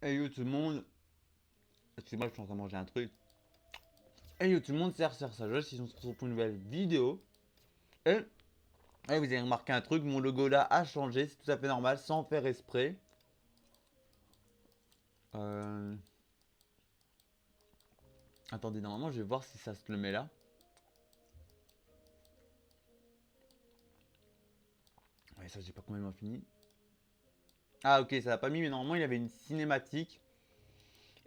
Hey yo tout le monde, excusez-moi je suis en train de manger un truc. Hey yo tout le monde, c'est Sagesse, ils sont sur pour une nouvelle vidéo. Et, et vous avez remarqué un truc, mon logo là a changé, c'est tout à fait normal, sans faire exprès. Euh... Attendez, normalement je vais voir si ça se le met là. Ouais, ça j'ai pas complètement fini. Ah ok, ça l'a pas mis, mais normalement il y avait une cinématique.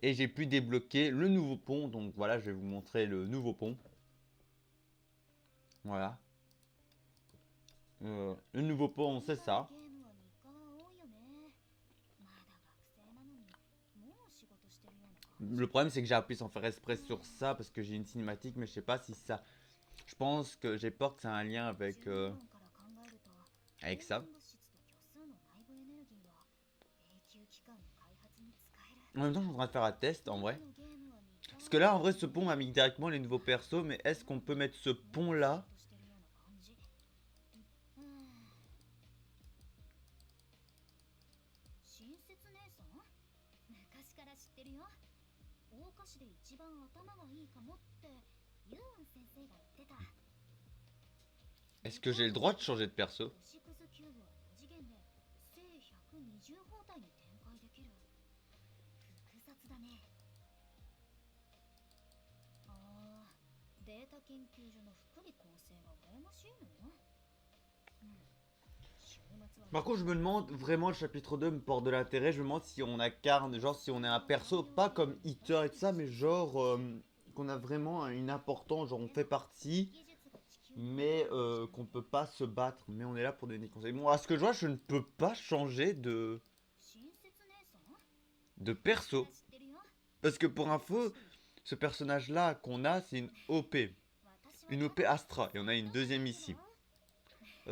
Et j'ai pu débloquer le nouveau pont, donc voilà, je vais vous montrer le nouveau pont. Voilà. Le nouveau pont, c'est ça. Le problème, c'est que j'ai appuyé sans faire exprès sur ça parce que j'ai une cinématique, mais je sais pas si ça. Je pense que j'ai peur que ça a un lien avec ça. En même temps, je suis en train de faire un test en vrai. Parce que là, en vrai, ce pont m'a mis directement les nouveaux persos, mais est-ce qu'on peut mettre ce pont là? Est-ce que j'ai le droit de changer de perso? Par contre, je me demande vraiment, le chapitre 2 me porte de l'intérêt. Je me demande si on incarne, genre si on est un perso, pas comme Hitler et tout ça, mais genre qu'on a vraiment une importance, genre on fait partie, mais qu'on peut pas se battre. Mais on est là pour donner des conseils. Bon, à ce que je vois, je ne peux pas changer de perso. Parce que pour info, ce personnage-là qu'on a, c'est une OP. Une OP Astra. Et on a une deuxième ici.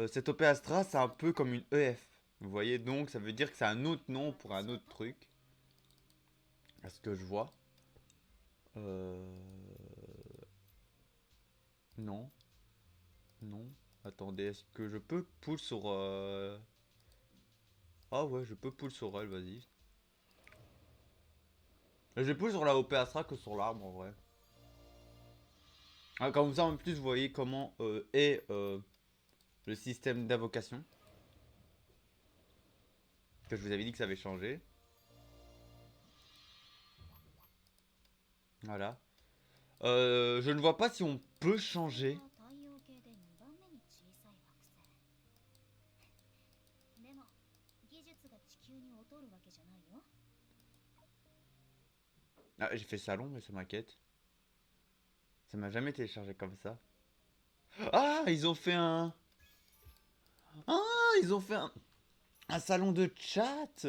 Cette OP Astra, c'est un peu comme une EF. Vous voyez, donc ça veut dire que c'est un autre nom pour un autre truc. À ce que je vois. Euh... Non. Non. Attendez, est-ce que je peux pull sur... Ah ouais, je peux pull sur elle, vas-y. J'ai pull sur la OP Astra que sur l'arbre, en vrai. Ah, comme ça, en plus, vous voyez comment est le système d'invocation. Que je vous avais dit que ça avait changé. Voilà. Je ne vois pas si on peut changer. Ah, j'ai fait salon, mais ça m'inquiète. Ça m'a jamais téléchargé comme ça. Ah, ils ont fait un... Ah, ils ont fait un salon de chat.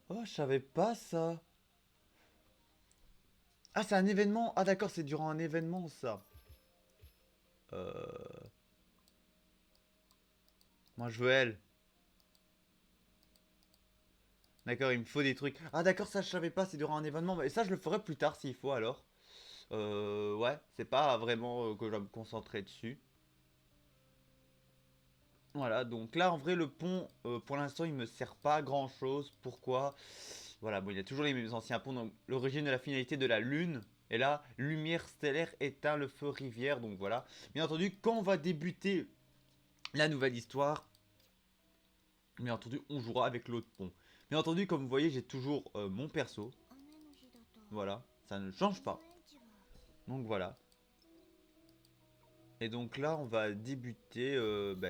Oh, je savais pas ça. Ah, c'est un événement. Ah, d'accord, c'est durant un événement, ça. Moi, je veux elle. D'accord, il me faut des trucs. Ah, d'accord, ça, je savais pas, c'est durant un événement. Mais ça, je le ferai plus tard s'il faut, alors. Ouais, c'est pas vraiment que je vais me concentrer dessus. Voilà, donc là, en vrai, le pont, pour l'instant, il me sert pas à grand chose. Pourquoi? Voilà, bon, il y a toujours les mêmes anciens ponts. Donc, l'origine de la finalité de la Lune. Et là, lumière stellaire éteint le feu rivière. Donc voilà. Bien entendu, quand on va débuter la nouvelle histoire, bien entendu, on jouera avec l'autre pont. Bien entendu, comme vous voyez, j'ai toujours mon perso. Voilà, ça ne change pas. Donc voilà. Et donc là, on va débuter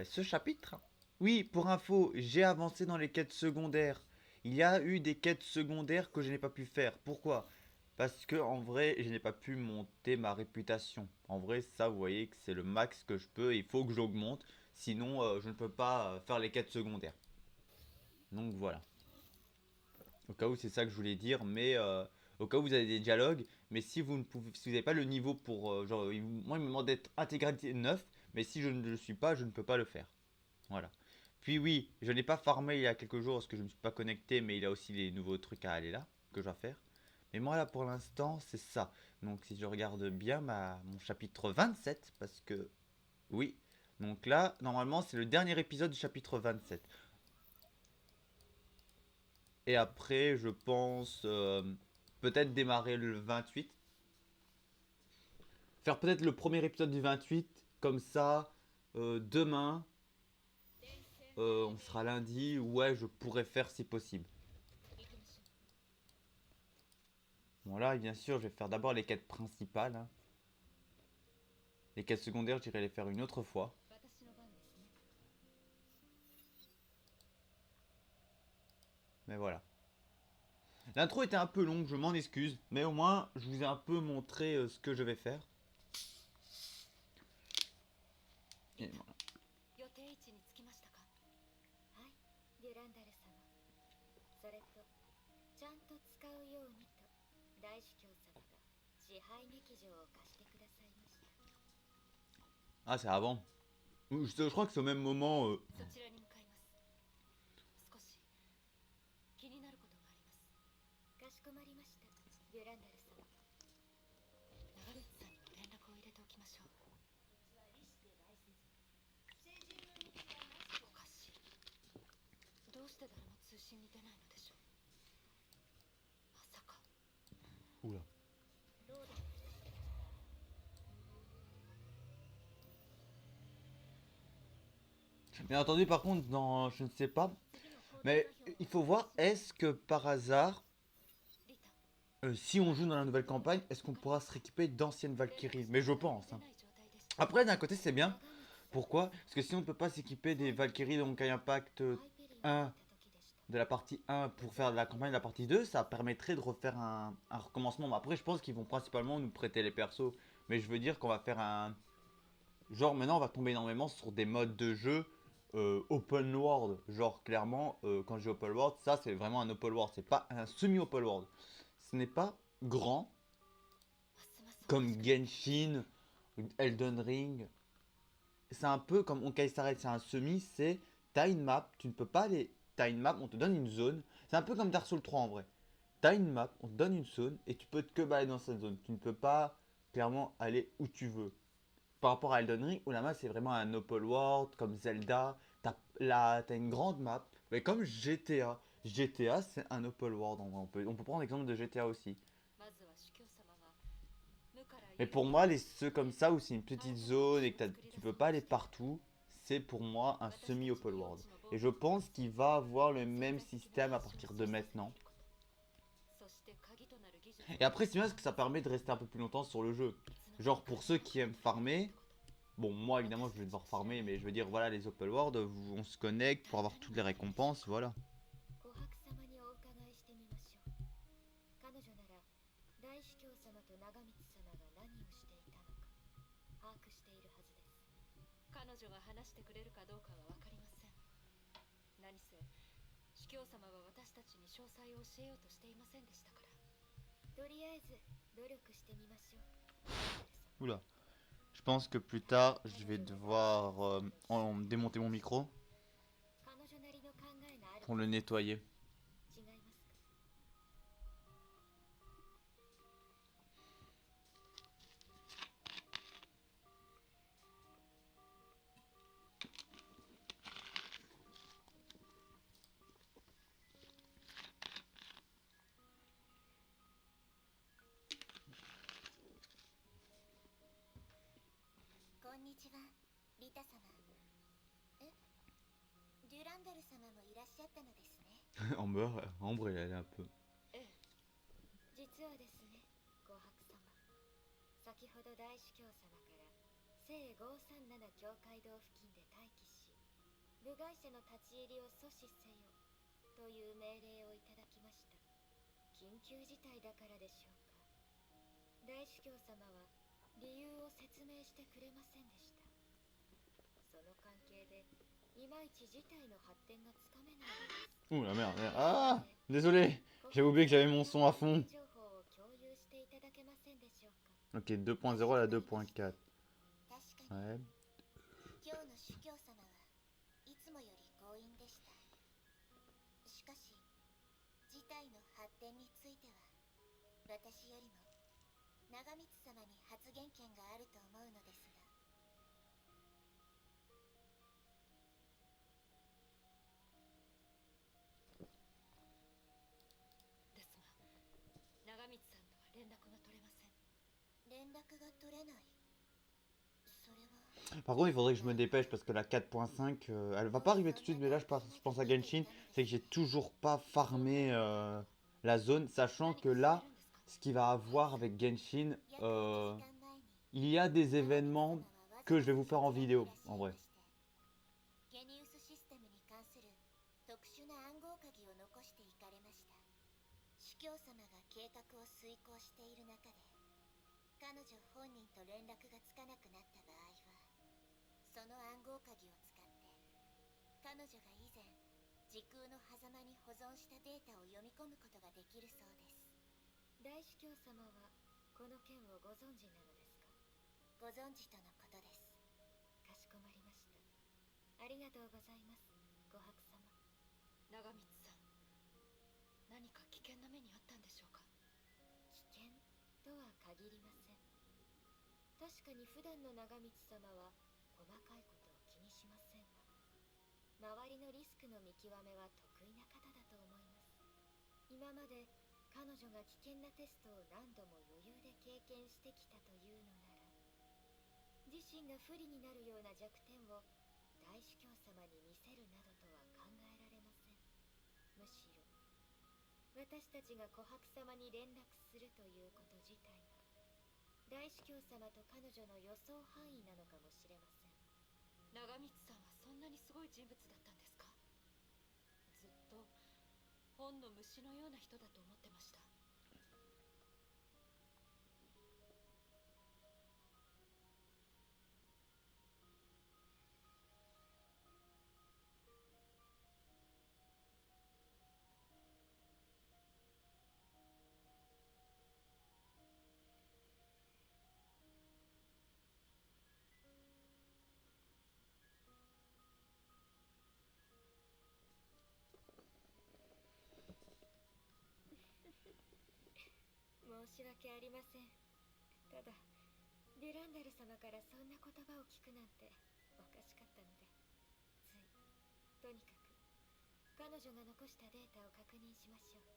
ce chapitre. Oui, pour info, j'ai avancé dans les quêtes secondaires. Il y a eu des quêtes secondaires que je n'ai pas pu faire. Pourquoi? Parce que en vrai, je n'ai pas pu monter ma réputation. En vrai, ça, vous voyez que c'est le max que je peux. Il faut que j'augmente. Sinon, je ne peux pas faire les quêtes secondaires. Donc voilà. Au cas où, c'est ça que je voulais dire. Mais au cas où vous avez des dialogues. Mais si vous ne pouvez, si vous n'avez pas le niveau pour. Genre, moi, il me demande d'être intégralité 9. Mais si je ne le suis pas, je ne peux pas le faire. Voilà. Puis oui, je n'ai pas farmé il y a quelques jours parce que je ne me suis pas connecté, mais il y a aussi les nouveaux trucs à aller là, que je dois faire. Mais moi là pour l'instant c'est ça. Donc si je regarde bien mon chapitre 27, parce que oui. Donc là, normalement c'est le dernier épisode du chapitre 27. Et après, je pense peut-être démarrer le 28. Faire peut-être le premier épisode du 28. Comme ça, demain, on sera lundi. Ouais, je pourrais faire si possible. Bon là, bien sûr, je vais faire d'abord les quêtes principales, hein. Les quêtes secondaires, j'irai les faire une autre fois. Mais voilà. L'intro était un peu longue, je m'en excuse. Mais au moins, je vous ai un peu montré ce que je vais faire. Et voilà. 予定位置につきましたか。はい、デュランダル様。それと、ちゃんと使うようにと、大司教様が支配劇場を貸してくださいました。Ah, c'est avant. Je crois que c'est au même moment. そちらに向かいます。少し気になることがあります。かしこまりました、デュランダル様。長渕さんにも連絡を入れておきましょう。おかしい。どうして誰も通信に出ないのでしょう。まさか。 Oula. どうだ。 Bien entendu, par contre, dans, je ne sais pas, mais il faut voir, est-ce que par hasard, si on joue dans la nouvelle campagne, est-ce qu'on pourra se rééquiper d'anciennes Valkyries? Mais je pense, hein. Après, d'un côté, c'est bien. Pourquoi? Parce que si on ne peut pas s'équiper des Valkyries de Honkai Impact 1, de la partie 1 pour faire de la campagne de la partie 2, ça permettrait de refaire un recommencement. Mais après, je pense qu'ils vont principalement nous prêter les persos. Mais je veux dire qu'on va faire un... Genre maintenant, on va tomber énormément sur des modes de jeu open world. Genre clairement, quand je dis open world, ça c'est vraiment un open world. C'est pas un semi-open world. Ce n'est pas grand comme Genshin, Elden Ring. C'est un peu comme Honkai Star Rail, c'est un semi, c'est t'as une map, tu ne peux pas aller. T'as une map, on te donne une zone. C'est un peu comme Dark Souls 3 en vrai. T'as une map, on te donne une zone et tu peux que balader dans cette zone. Tu ne peux pas clairement aller où tu veux. Par rapport à Elden Ring, où la map c'est vraiment un open world, comme Zelda, t'as une grande map, mais comme GTA. GTA c'est un open world, on peut prendre l'exemple de GTA aussi. Mais pour moi, les ceux comme ça, où c'est une petite zone et que tu peux pas aller partout, c'est pour moi un semi-open world. Et je pense qu'il va avoir le même système à partir de maintenant. Et après, c'est bien parce que ça permet de rester un peu plus longtemps sur le jeu. Genre pour ceux qui aiment farmer, bon, moi évidemment, je vais devoir farmer, mais je veux dire, voilà, les open world, on se connecte pour avoir toutes les récompenses, voilà. 彼女なら大司教様と長光様が何をしていたのか把握しているはずです。彼女が話してくれるかどうかは分かりません。何せ司教様は私たちに詳細を教えようとしていませんでしたから。とりあえず努力してみましょう。 Oula. Je pense que plus tard, je vais devoir démonter mon micro 彼女なりの考えがある。 pour le nettoyer. 違いますか。 こんにちは、リタ様。え、デュランダル様もいらっしゃったのですね。Ambre, elle est un peu. ええ、実はですね、琥珀様。先ほど大司教様から聖537教会堂付近で待機し、部外者の立ち入りを阻止せよという命令をいただきました。緊急事態だからでしょうか。大司教様は理由を説明してくれませんでした。その関係でいまいち事態の発展がつかめないのです。 Ouh la merde. Ah, désolé, j'avais oublié que j'avais mon son à fond. 情報を共有していただけませんでしょうか。 Ok, 2.0 à la 2.4. 確かに Ouais. 今日の主教様はいつもより強引でした。しかし事態の発展については私よりも長光様に発言権があると思うのですが。 Oula. Par contre, il faudrait que je me dépêche parce que la 4.5, elle va pas arriver tout de suite, mais là je pense à Genshin, c'est que j'ai toujours pas farmé la zone, sachant que là, ce qu'il va avoir avec Genshin, il y a des événements que je vais vous faire en vidéo, en vrai. ゲニウスシステムに関する特殊な暗号鍵を残していかれました。司教様が計画を遂行している中で、彼女本人と連絡がつかなくなった場合は、その暗号鍵を使って彼女が以前時空の狭間に保存したデータを読み込むことができるそうです。大司教様はこの件をご存知なのですか？ご存知とのことです。かしこまりました。ありがとうございます、ご伯様。長光さん、何か危険な目にあったんでしょうか？危険とは限りません。確かに普段の長光様は細かいことを気にしませんが、周りのリスクの見極めは得意な方だと思います。今まで彼女が危険なテストを何度も余裕で経験してきたというのなら、自身が不利になるような弱点を大司教様に見せるなどとは考えられません。むしろ私たちが琥珀様に連絡するということ自体が大司教様と彼女の予想範囲なのかもしれません。長光さんはそんなにすごい人物だったんですか？ずっと本の虫のような人だと思ってました。申し訳ありません。ただデュランダル様からそんな言葉を聞くなんておかしかったので、つい。とにかく彼女が残したデータを確認しましょう。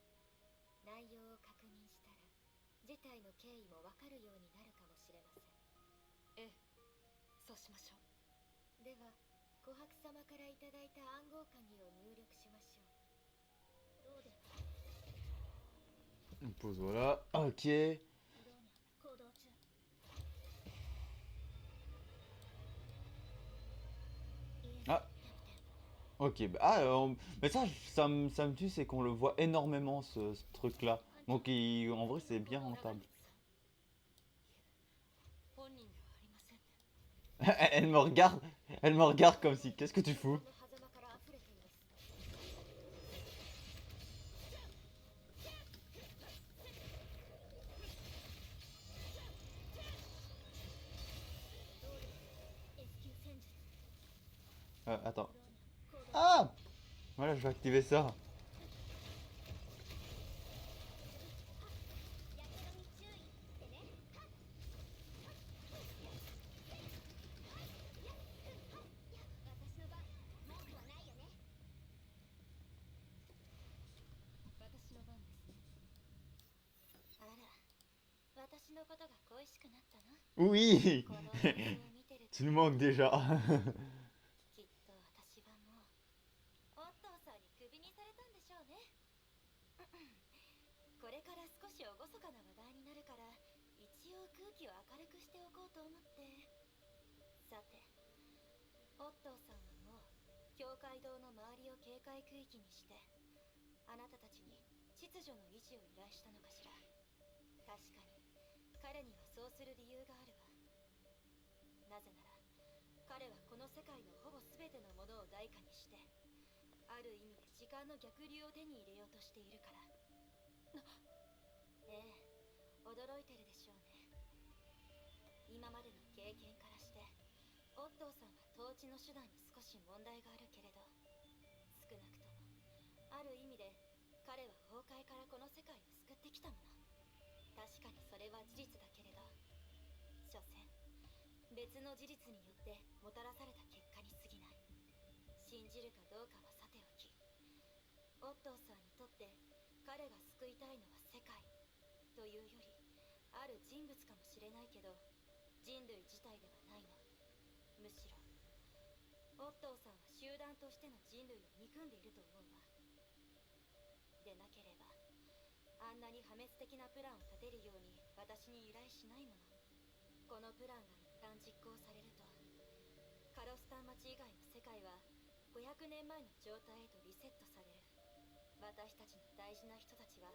内容を確認したら事態の経緯もわかるようになるかもしれません。ええ、そうしましょう。では琥珀様からいただいた暗号鍵を入力しましょう。どうで On pose voilà, ok. 行動中。 Ah, ok, mais ça me tue, c'est qu'on le voit énormément ce truc-là. Donc en vrai, c'est bien rentable. Elle me regarde, elle me regarde comme si, qu'est-ce que tu fous? Attends. Ah! Voilà, je vais activer ça. Oui! Tu nous manques déjà. きっと私はもうオットーさんにクビにされたんでしょうね。これから少し厳かな話題になるから一応空気を明るくしておこうと思って。さて、オットーさんはもう教会堂の周りを警戒区域にしてあなたたちに秩序の維持を依頼したのかしら。確かに彼にはそうする理由があるわ。なぜなら彼はこの世界のほぼ全てのものを代価にしてある意味で時間の逆流を手に入れようとしているから。ええ、驚いてるでしょうね。今までの経験からしてオットーさんは統治の手段に少し問題があるけれど、少なくともある意味で彼は崩壊からこの世界を救ってきたもの。確かにそれは事実だけれど、所詮別の事実によってもたらされた結果に過ぎない。信じるかどうかはさておき、オットーさんにとって彼が救いたいのは世界というよりある人物かもしれないけど、人類自体ではないの。むしろオットーさんは集団としての人類を憎んでいると思うわ。でなければあんなに破滅的なプランを立てるように私に依頼しないもの。このプランが一旦実行されると、カロスタン町以外の世界は500年前の状態へとリセットされる。私たちの大事な人たちは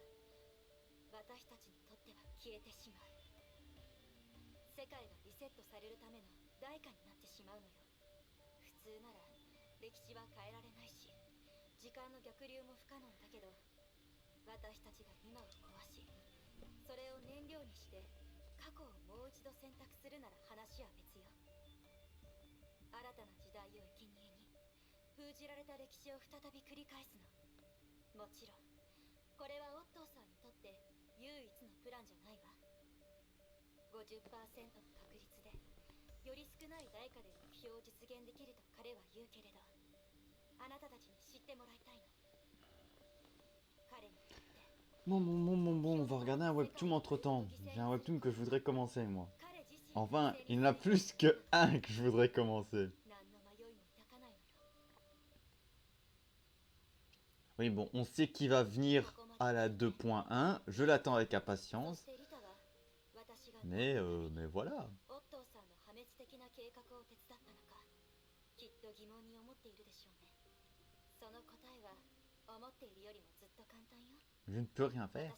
私たちにとっては消えてしまう。世界がリセットされるための代価になってしまうのよ。普通なら歴史は変えられないし、時間の逆流も不可能だけど、私たちが今を壊し、それを燃料にして過去をもう一度選択するなら話は別よ。新たな時代を生贄に封じられた歴史を再び繰り返すの。もちろんこれはオットーさんにとって唯一のプランじゃないわ。50% の確率でより少ない代価で目標を実現できると彼は言うけれど、あなたたちに知ってもらいたいの。彼にとって Bon, on va regarder un webtoon entre-temps. J'ai un webtoon que je voudrais commencer, moi. Enfin, il y en a plus que un que je voudrais commencer. Oui, bon, on sait qui va venir à la 2.1. Je l'attends avec impatience. Mais voilà. きっと疑問に思っているでしょうね。その答えは思っているよりもずっと簡単よ。 Je ne peux rien faire.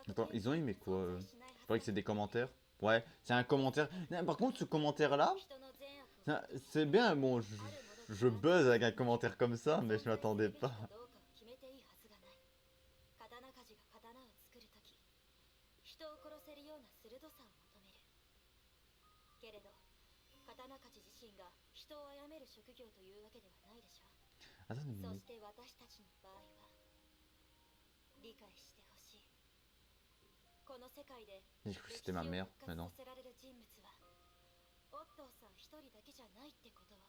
Attends, ils ont aimé quoi Je parie que c'est des commentaires. Ouais, c'est un commentaire. Non, par contre, ce commentaire-là, c'est bien. Bon, je buzz avec un commentaire comme ça, mais je m'attendais pas. けれど刀鍛冶自身が人を殺める職業というわけではないでしょう。 Attends une そ minute. して私たちの場合は理解してほしい。この世界で J'ai cru que c'était ma mère, mais non. させられる人物はオットーさん一人だけじゃないってことを。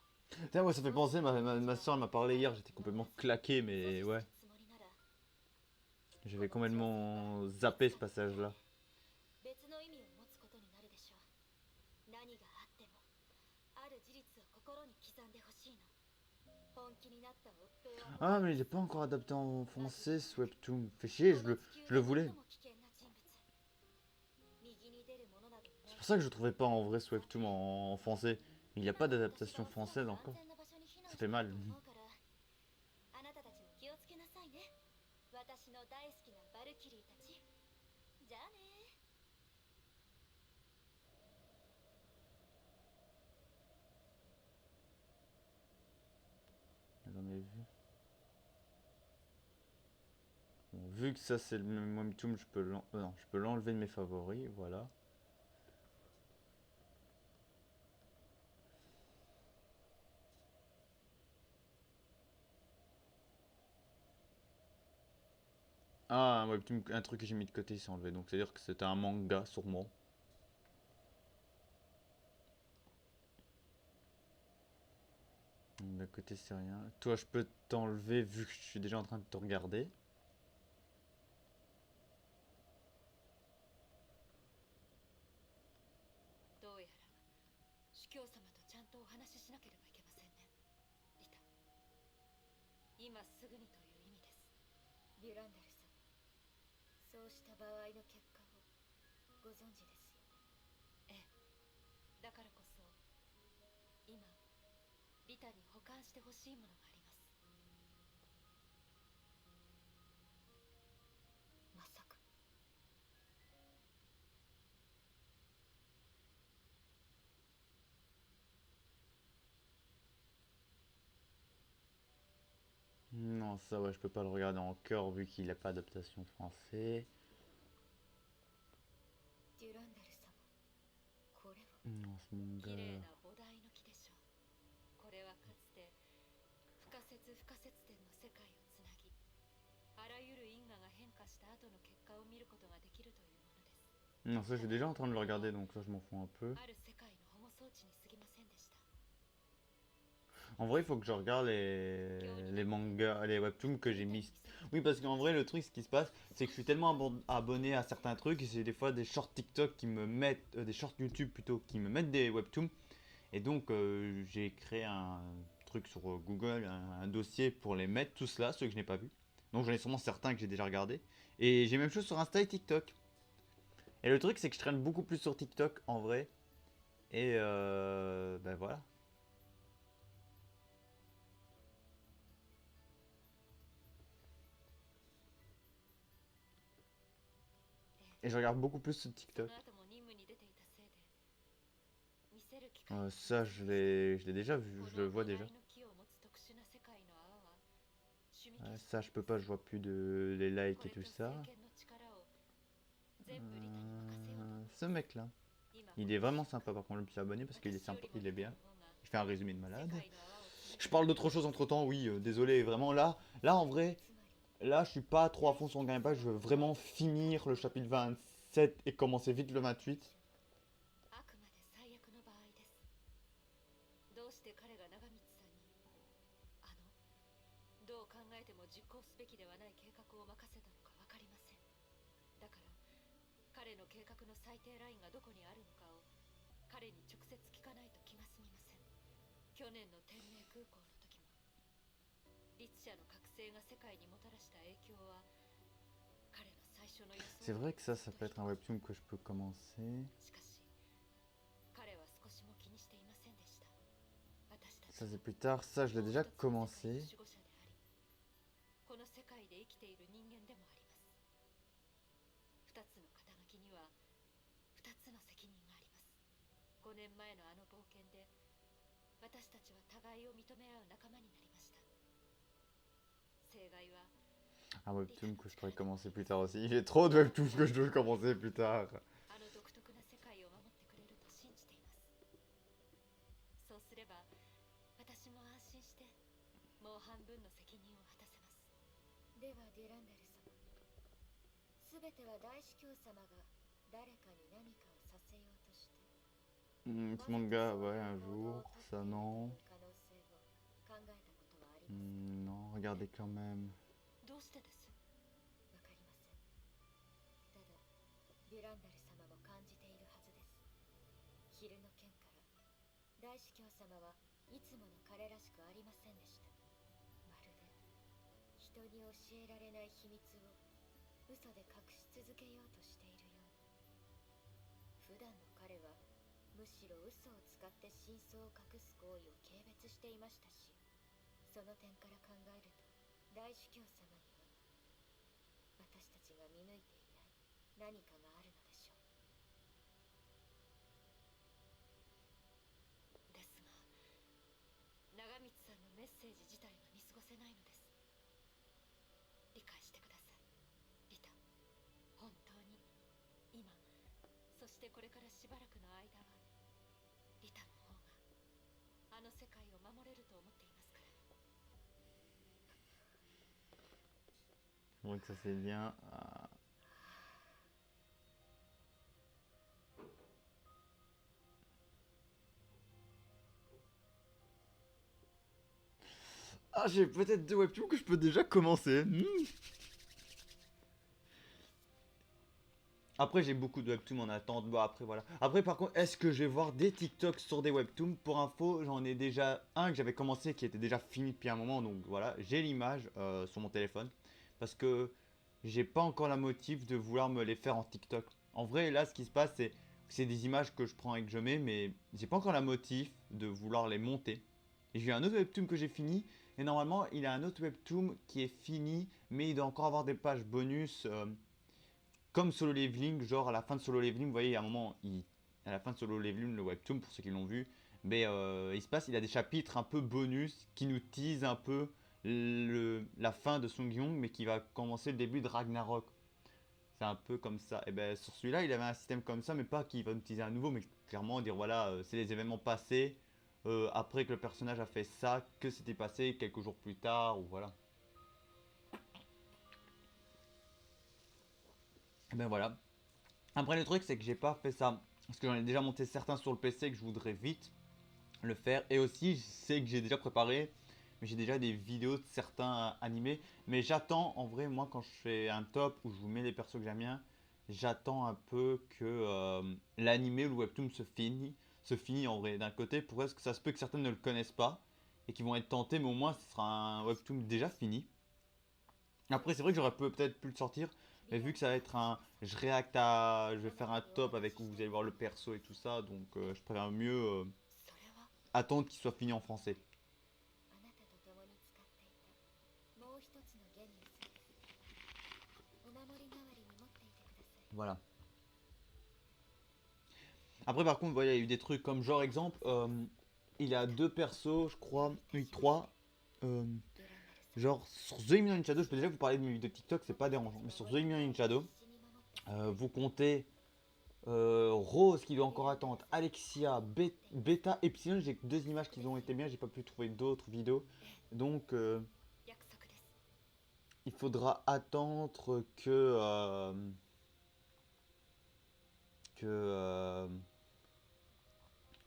Tiens, ouais, ça fait penser, ma soeur m'a parlé hier, j'étais complètement claqué, mais ouais. J'avais complètement zappé ce passage-là. 別の意味を持つことになるでしょう。何があってもある事実を心に刻んでほしいの。本気になった夫は Ah, mais il est pas encore adapté en français ce webtoon. Fait chier, je le voulais. C'est pour ça que je trouvais pas en vrai ce webtoon en français. Il n'y a pas d'adaptation française encore. Ça fait mal. あなたたちも気をつけなさいね。私の大好きなバルキリーたち。じゃあね。 J'en ai vu. Bon, vu que ça c'est le même webtoon, je peux l'enlever de mes favoris, voilà. Ah, un webtoon, un truc que j'ai mis de côté, il s'est enlevé. Donc c'est-à-dire que c'était un manga, sûrement. D'un côté, c'est rien. Toi, je peux t'enlever vu que je suis déjà en train de te regarder. Non, ça, ouais, je peux pas le regarder encore vu qu'il n'a pas d'adaptation français. Non, ce manga. Non, ça, j'ai déjà en train de le regarder, donc ça, je m'en fous un peu. En vrai, il faut que je regarde les mangas, les webtoons que j'ai mis. Oui, parce qu'en vrai, le truc, ce qui se passe, c'est que je suis tellement abonné à certains trucs, et c'est des fois des shorts TikTok qui me mettent, des shorts YouTube plutôt, qui me mettent des webtoons. Et donc, j'ai créé un truc sur Google, un dossier pour les mettre tous là, ceux que je n'ai pas vus. Donc, j'en ai sûrement certains que j'ai déjà regardés. Et j'ai même chose sur Insta et TikTok. Et le truc, c'est que je traîne beaucoup plus sur TikTok en vrai. Et ben voilà. Et je regarde beaucoup plus sur その TikTok. 後も任務に出ていたせいで見せる機会を Ça, 失います。je l'ai déjà vu, こ je le の vois 願 déjà. いの木を持つ特殊な世界の泡は趣味 Ouais, 消し ça, な je んで peux す。 pas, je vois plus de les likes こ et れ tout と聖 ça. 剣の力を全部リタに任せようと思って Ce mec-là, 今こ il の est 瞬 vraiment 間 sympa. Par contre, je me suis abonné parce qu'il est 私よ sympa, りも il est リタの bien. 方が Il fait un résumé de 世 malade. 界の泡を紡 Je ぐ parle ことが d'autre で chose き entre ます。 temps, oui, désolé, vraiment là en vrai, つまり là je suis pas trop à 大 fond 司 sur 教 Game 様 Pass, je の veux 願い vraiment を叶える finir le ことが chapitre できる 27 et commencer vite le 28. あくまで最悪の場合です。どうして彼が長光さんにどう考えても実行すべきではない計画を任せたのか分かりません。だから彼の計画の最低ラインがどこにあるのかを彼に直接聞かないと気が済みません。去年の天命空港の時も律者の覚醒が世界にもたらした影響は彼の最初の予想 C'est vrai que ça peut être un webtoon que je peux commencer. しかし彼は少しも気にしていませんでした。私たち Ça は c'est plus tard, ça je l'ai もう déjà 一つの世界の commencé. 守護者であり、この世界で生きている人間でもあります。二つの肩書きには二つの責任があります。5年前のあの冒険で私たちは互いを認め合う仲間になりました。正解は Un webtoon que je pourrais commencer plus tard aussi. J'ai trop de webtoons que je dois commencer plus tard. あの独特な世界を守ってくれると信じています。そうすれば私も安心してもう半分の責任を果たせます。ではデュランダル様、すべては大司教様が誰かに何かをさせようとして Ce manga, ouais, un jour, ça non. 可能性を考えたことはありますか？ Non, regardez quand même. どうしてです？わかりません。ただデュランダル様も感じているはずです。昼の件から大司教様はいつもの彼らしくありませんでした。まるで人に教えられない秘密を嘘で隠し続けようとしているような。普段の彼はむしろ嘘を使って真相を隠す行為を軽蔑していましたし、その点から考えると大司教様には私たちが見抜いていない何かがあるのでしょう。ですが長光さんのメッセージ自体が見過ごせないのです。理解してくださいリタ。本当に今そしてこれからしばらくの間はリタの方があの世界を守れると思っていますから。 Donc ça c'est bien. Ah, j'ai peut-être deux webtoons que je peux déjà commencer. Après, j'ai beaucoup de webtoons en attente. Bon, après, voilà. Après, par contre, est-ce que je vais voir des TikToks sur des webtoons? Pour info, j'en ai déjà un que j'avais commencé qui était déjà fini depuis un moment. Donc voilà, j'ai l'image sur mon téléphone. Parce que j'ai pas encore la motive de vouloir me les faire en TikTok. En vrai, là, ce qui se passe, c'est des images que je prends et que je mets. Mais j'ai pas encore la motive de vouloir les monter. Et j'ai un autre webtoon que j'ai fini. Et normalement, il y a un autre webtoon qui est fini. Mais il doit encore avoir des pages bonus. Comme Solo Leveling, genre à la fin de Solo Leveling, vous voyez, à un moment, à la fin de Solo Leveling, le webtoon, pour ceux qui l'ont vu, mais il se passe, il a des chapitres un peu bonus qui nous teasent un peu la fin de Song Yong, mais qui va commencer le début de Ragnarok. C'est un peu comme ça. Et ben sur celui-là, il avait un système comme ça, mais pas qui va nous teaser à nouveau, mais clairement dire voilà, c'est les événements passés, après que le personnage a fait ça, que c'était passé quelques jours plus tard, ou voilà. Et ben voilà. Après le truc c'est que j'ai pas fait ça parce que j'en ai déjà monté certains sur le PC que je voudrais vite. le faire. Et aussi, je sais que j'ai déjà préparé, mais j'ai déjà des vidéos de certains animés. Mais j'attends, en vrai, moi, quand je fais un top où je vous mets les persos que j'aime bien, j'attends un peu que l'animé ou le webtoon se finit en vrai. D'un côté, pour est-ce que ça se peut que certains ne le connaissent pas et qui vont être tentés, mais au moins, ce sera un webtoon déjà fini. Après, c'est vrai que j'aurais peut-être pu le sortir, mais vu que ça va être un. Je vais faire un top avec où vous allez voir le perso et tout ça, donc je préfère mieux それはattendre qu'il soit fini en français. あなたと共に使っていたもう一つのゲニウスですお守り代わりに持っていてください Voilà. Après, par contre, voilà, il y a eu des trucs comme genre exemple, il y a deux persos, je crois, oui, trois. euh, デュランダル様 genre, sur The Million Shadow, je peux déjà vous parler de mes vidéos TikTok, c'est pas dérangeant, mais sur The Million Shadow, 必死に守ってください vous comptez Rose qui doit encore attendre, Alexia, Beta, Epsilon, j'ai que deux images qui ont été bien, j'ai pas pu trouver d'autres vidéos. Donc 約束です il faudra attendre que, euh,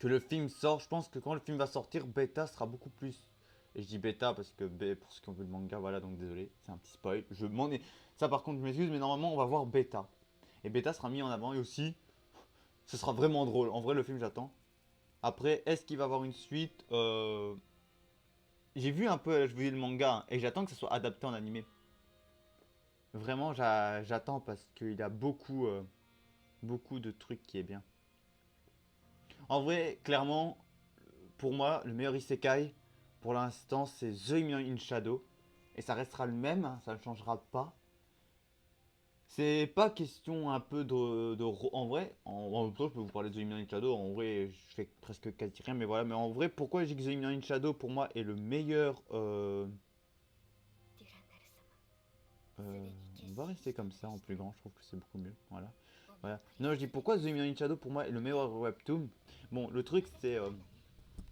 que le film sort. Je pense que quand le film va sortir, Beta sera beaucoup plus. Et je dis Beta parce que pour ceux qui ont vu le manga, voilà, donc désolé, c'est un petit spoil. Je m'en ai. Ça par contre, je m'excuse, mais normalement on va voir Beta. Et Beta sera mis en avant et aussi, ce sera vraiment drôle. En vrai, le film, j'attends. Après, est-ce qu'il va avoir une suite J'ai vu un peu, je vous dis le manga, hein, et j'attends que ça soit adapté en animé. Vraiment, j'attends parce qu'il y a beaucoup de trucs qui est bien. En vrai, clairement, pour moi, le meilleur isekai, pour l'instant, c'est The Million in Shadow. Et ça restera le même, hein, ça ne changera pas. C'est pas question un peu en vrai, en même temps, je peux vous parler de The Million in Shadow. En vrai, je fais presque quasi rien, mais voilà. Mais en vrai, pourquoi je dis que The Million in Shadow, pour moi, est le meilleur. デュランダル様 On va rester comme ça en plus grand, je trouve que c'est beaucoup mieux. Voilà. お見 Voilà. 送り Non, je dis pourquoi The Million in Shadow pour moi est le meilleur webtoon. Bon, le truc c'est.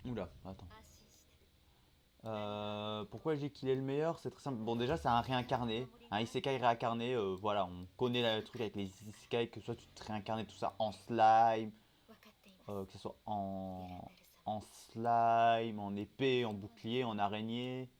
Oula, attends. 安心して Pourquoi je dis qu'il est le meilleur? C'est très simple. Bon, déjà, c'est un réincarné. Un isekai réincarné. Voilà, on connaît le truc avec les isekai, que soit tu te réincarnes tout ça en slime, 分かっています que ce soit デュランダル様 en slime, en épée, en bouclier, en araignée.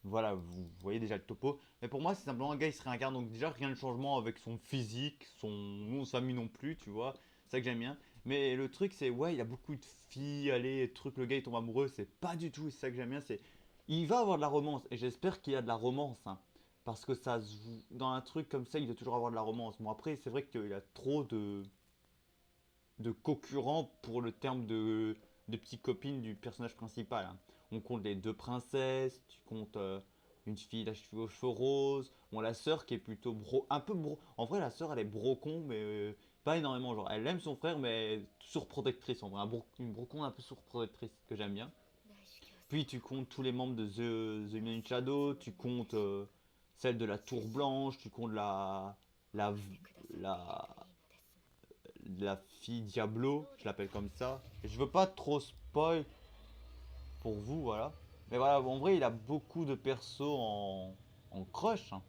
Voilà, vous voyez déjà le topo. Mais pour moi, c'est simplement un gars, il se réincarne. Donc, déjà, rien de changement avec son physique, son famille non plus, tu vois. C'est ça que j'aime bien. Mais le truc, c'est, ouais, il y a beaucoup de filles, allez, truc, le gars, il tombe amoureux. C'est pas du tout, c'est ça que j'aime bien. C'est, il va avoir de la romance. Et j'espère qu'il y a de la romance, hein. Parce que ça se joue. Dans un truc comme ça, il doit toujours avoir de la romance. Bon, après, c'est vrai qu'il y a trop de concurrents pour le terme de petites copines du personnage principal, hein. On compte les deux princesses, tu comptes une fille à aux cheveux roses, bon la sœur qui est plutôt un peu en vrai la sœur elle est brocon mais pas énormément, genre elle aime son frère mais surprotectrice en vrai, une brocon un peu surprotectrice que j'aime bien. 大主教 Puis tu comptes tous les membres de The Union Shadow, tu comptes celle de la Tour Blanche, tu comptes la, 様してくださっていればいいの la, ですが la fille Diablo, je l'appelle comme ça. Et je veux pas trop spoil pour vous, voilà. Mais voilà, en vrai, il a beaucoup de persos en crush, hein.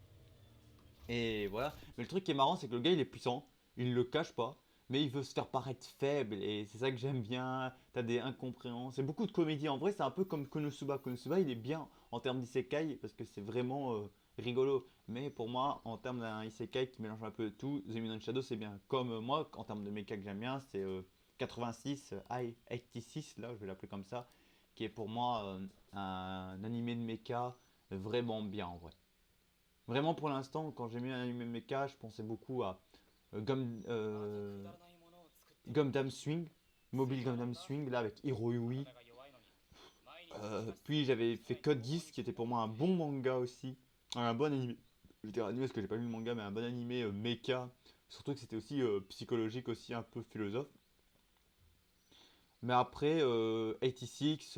Et voilà. Mais le truc qui est marrant, c'est que le gars, il est puissant. Il le cache pas. Mais il veut se faire paraître faible. Et c'est ça que j'aime bien. T'as des incompréhensions. C'est beaucoup de comédie. En vrai, c'est un peu comme Konosuba. Konosuba, il est bien en termes d'isekai. Parce que c'est vraiment rigolo. Mais pour moi, en termes d'un isekai qui mélange un peu tout, The Moon Shadow, c'est bien. Comme moi, en termes de mecha que j'aime bien, c'est 86, I-86, là, je vais l'appeler comme ça. Qui est pour moi un animé de mecha vraiment bien en vrai. Vraiment pour l'instant, quand j'ai mis un anime mecha, je pensais beaucoup à Gundam Swing, Mobile Gundam Swing, là avec Hiroi. Puis j'avais fait Code 10, qui était pour moi un bon manga aussi. Un bon animé. Je dirais animé parce que j'ai pas lu le manga, mais un bon animé mecha. Surtout que c'était aussi psychologique, aussi un peu philosophe. Mais après, 86,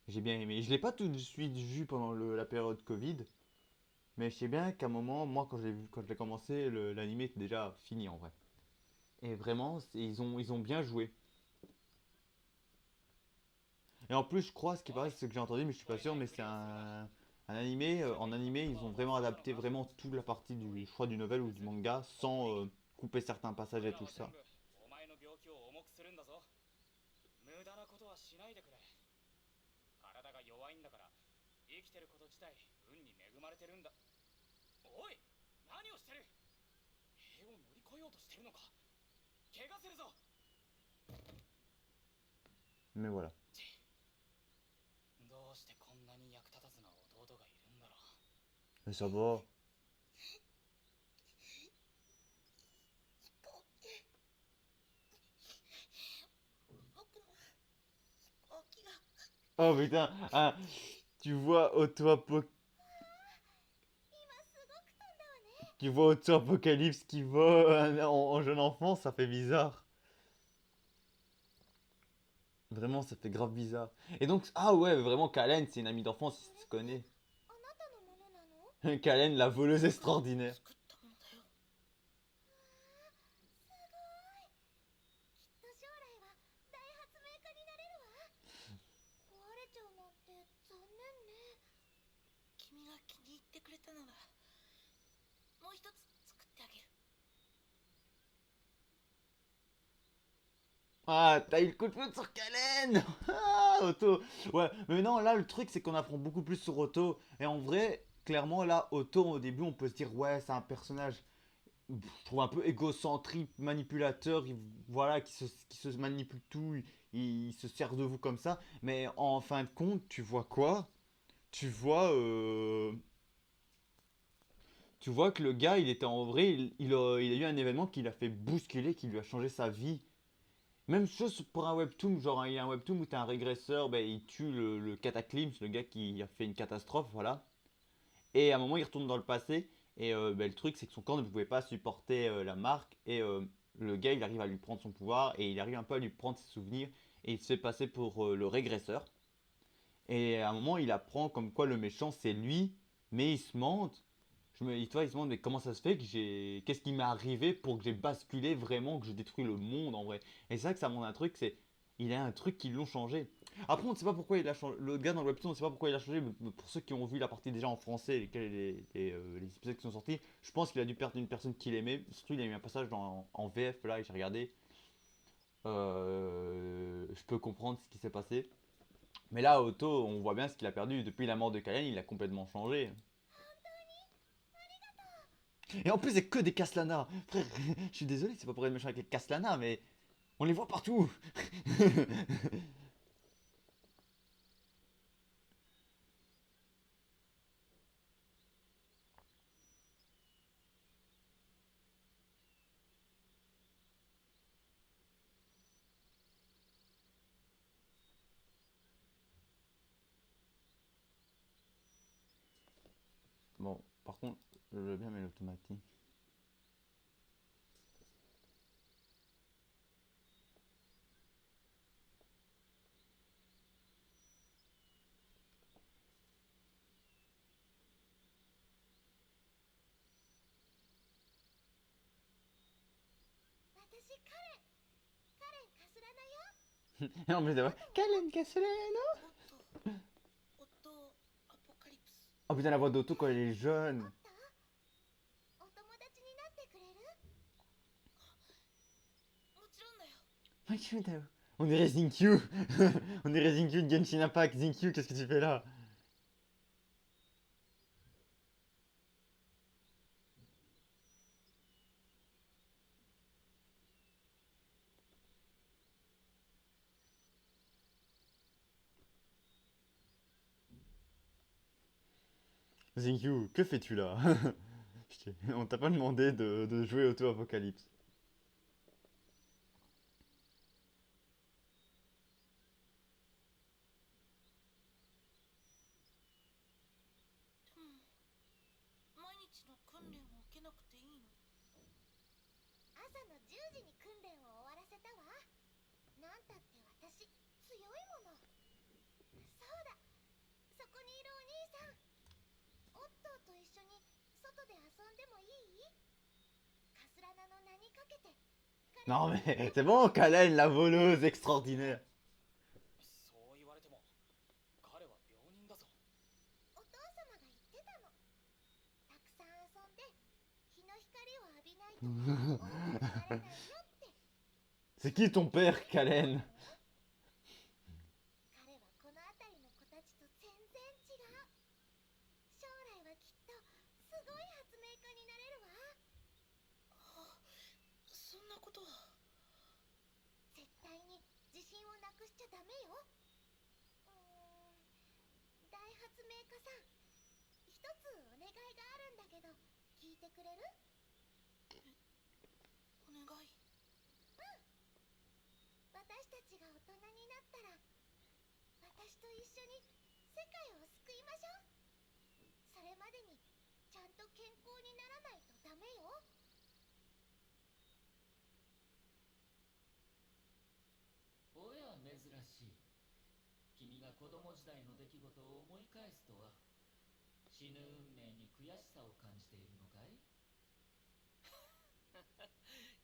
j'ai bien aimé. Je l'ai pas tout de suite vu pendant la période Covid. Mais je sais bien qu'à un moment, moi, quand je l'ai commencé, l'anime était déjà fini en vrai. Et vraiment, ils ont bien joué. Et en plus, je crois, ce qui paraît, c'est ce que j'ai entendu, mais je suis pas sûr, mais c'est un animé. En animé, ils ont vraiment adapté vraiment toute la partie du, je crois, du novel ou du manga sans couper certains passages et tout ça. きてること自体運に恵まれてるんだ。おい、何をしてる。塀を乗り越えようとしてるのか。怪我するぞ。 Mais voilà. どうしてこんなに役立たずな弟がいるんだろう。 Mais ça va. 僕の飛行機が Oh putain, ah, tu vois tu vois Auto-Apocalypse qui va en jeune enfant, ça fait bizarre. Vraiment, ça fait grave bizarre. Et donc, ah ouais, vraiment, Kalen, c'est une amie d'enfance, si tu connais. あなたのものなの？ Kalen, la voleuse extraordinaire. 作ったものだよ。すごい。きっと将来は大発明家になれるわ。壊れちゃうなんて残念ね。君が気に入ってくれたならもう一つ作ってあげる。 Ah, t'as eu le coup de foudre sur Kalen. Ah, Otto. Ouais, mais non, là, le truc, c'est qu'on apprend beaucoup plus sur Otto. Et en vrai, clairement, là, Otto, au début, on peut se dire, ouais, c'est un personnage, je trouve un peu égocentrique, manipulateur, voilà, qui se manipule tout, il se sert de vous comme ça. Mais en fin de compte, tu vois quoi? Tu vois, tu vois que le gars, il était en vrai, il a eu un événement qui l'a fait bousculer, qui lui a changé sa vie. Même chose pour un webtoon, genre il y a un webtoon où t'as un régresseur, ben, il tue le Cataclysme, le gars qui a fait une catastrophe, voilà. Et à un moment il retourne dans le passé, et ben, le truc c'est que son corps ne pouvait pas supporter la marque, et le gars il arrive à lui prendre son pouvoir, et il arrive un peu à lui prendre ses souvenirs, et il se fait passer pour le régresseur. Et à un moment il apprend comme quoi le méchant c'est lui, mais il se mente. Toi, il se demande mais comment ça se fait que j'ai. Qu'est-ce qui m'est arrivé pour que j'ai basculé vraiment, que je détruis le monde en vrai. Et c'est ça que ça montre un truc, c'est. Il a un truc qui l'ont changé. Après, on ne sait pas pourquoi il a changé. Le gars dans le webtoon, on ne sait pas pourquoi il a changé. Mais pour ceux qui ont vu la partie déjà en français, les épisodes qui sont sortis, je pense qu'il a dû perdre une personne qu'il aimait. Surtout, il a eu un passage en VF là, et j'ai regardé. Je peux comprendre ce qui s'est passé. Mais là, Otto, on voit bien ce qu'il a perdu. Depuis la mort de Kayen, il a complètement changé. Et en plus, c'est que des Caslana. Frère, je suis désolé, c'est pas pour être méchant avec les Caslana, mais on les voit partout. Bon, par contre, je veux bien mettre l'automatique. Et en plus, c'est vrai. Kalen Castellano. オットアポカリプス。 Oh putain, la voix d'Otto quand elle est jeune. お友達になってくれる？もちろんだよ。 Ouais, tu veux, on dirait Zinkyu. On dirait Zinkyu de Genshin Impact. Zinkyu, qu'est-ce que tu fais là? Zinkyu, que fais-tu là? On t'a pas demandé de jouer Auto-Apocalypse. でも毎日の訓練を受けなくていいの？朝の10時に訓練を終わらせたわ。なんたって私強いもの。そうだ、そこにいるお兄さん。オットーと一緒に外で遊んでもいい？カスラナの名にかけて。 Non mais c'est bon, Kalen, la voleuse extraordinaire. そう言われても彼は病人だぞ。お父様が言ってたの。たくさん遊んで日の光を浴びないと大きくなれないよって。 C'est qui ton père, Kalen? 彼はこの辺りの子たちと全然違う。なことは。絶対に自信をなくしちゃダメよ。大発明家さん、一つお願いがあるんだけど聞いてくれる？お願い。私たちが大人になったら私と一緒に世界を救いましょう。それまでにちゃんと健康にならないとダメよ。おや珍しい。君が子供時代の出来事を思い返すとは、死ぬ運命に悔しさを感じているのかい？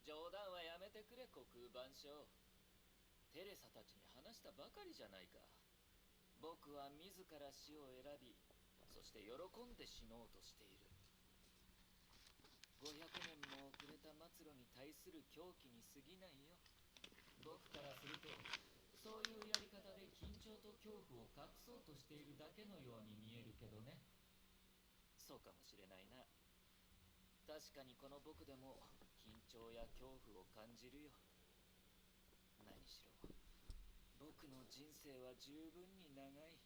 冗談はやめてくれ、虚空万象。テレサたちに話したばかりじゃないか。僕は自ら死を選び、そして喜んで死のうとしている。500年も遅れた末路に対する狂気に過ぎないよ。僕からすると、そういうやり方で緊張と恐怖を隠そうとしているだけのように見えるけどね。そうかもしれないな。確かにこの僕でも緊張や恐怖を感じるよ。何しろ僕の人生は十分に長い。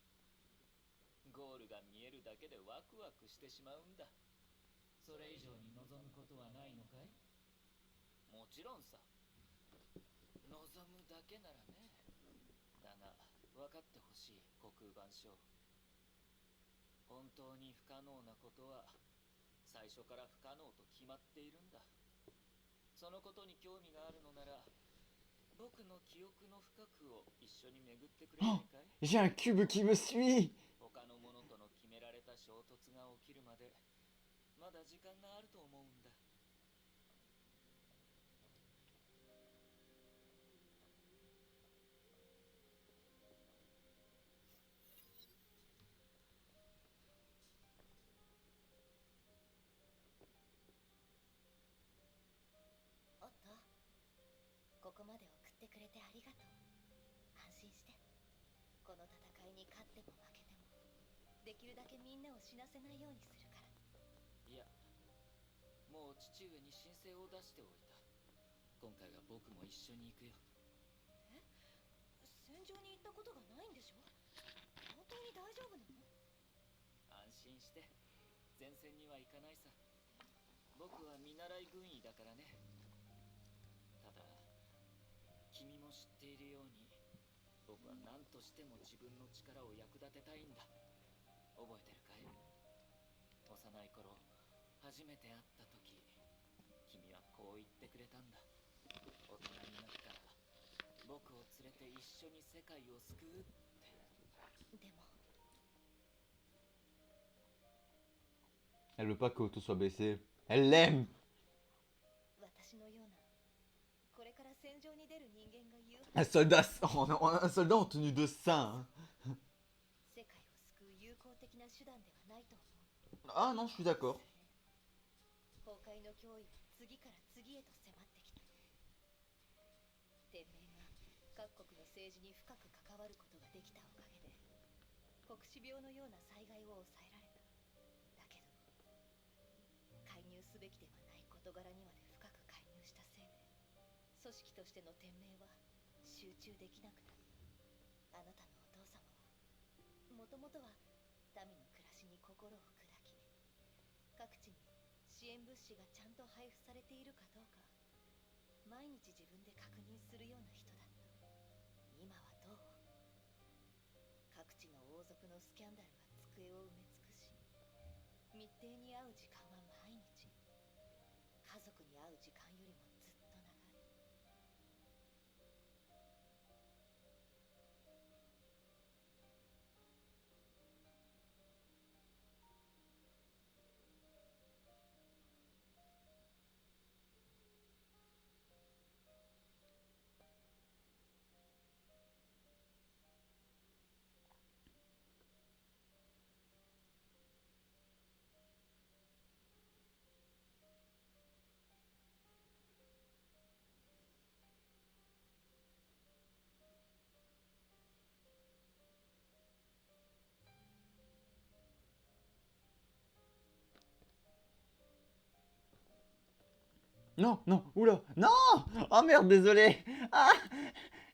ゴールが見えるだけでワクワクしてしまうんだ。それ以上に望むことはないのかい？もちろんさ。望むだけならね。だが分かってほしい、虚空万象。本当に不可能なことは最初から不可能と決まっているんだ。そのことに興味があるのなら、僕の記憶の深くを一緒に巡ってくれないかい？ J'ai un cube qui me suit! 他のものとの決められた衝突が起きるまでまだ時間があると思うんだ。おっと、ここまで送ってくれてありがとう。安心して。この戦いに勝っても負けてもできるだけみんなを死なせないようにするから。いや、もう父上に申請を出しておいた。今回は僕も一緒に行くよ。え？戦場に行ったことがないんでしょ？本当に大丈夫なの？安心して、前線には行かないさ。僕は見習い軍医だからね。ただ君も知っているように、僕は何としても自分の力を役立てたいんだ。覚えてるかい？幼い頃初めて会った時、君はこう言ってくれたんだ。大人になったら僕を連れて一緒に世界を救うって。でも Elle veut pas que Otto soit blessé. Elle l'aime! 私のようなこれから戦場に出る人間が言う Un soldat, un soldat en tenue de saint. 世界を救う有効的な手段ではないと思う。 Ah non, je suis d'accord. 崩壊の脅威は次から次へと迫ってきた。天命が各国の政治に深く関わることができたおかげで黒死病のような災害を抑えられた。だけど介入すべきではない事柄にまで深く介入したせいで組織としての天命は集中できなくなる。あなたのお父様はもともとは民の暮らしに心を砕き、各地に支援物資がちゃんと配布されているかどうか毎日自分で確認するような人だった。今はどう？各地の王族のスキャンダルが机を埋め尽くし、密偵に会う時間は毎日、家族に会う時間よりもずっと長い。Non, non, oula, non! Ah merde, désolé! Ah!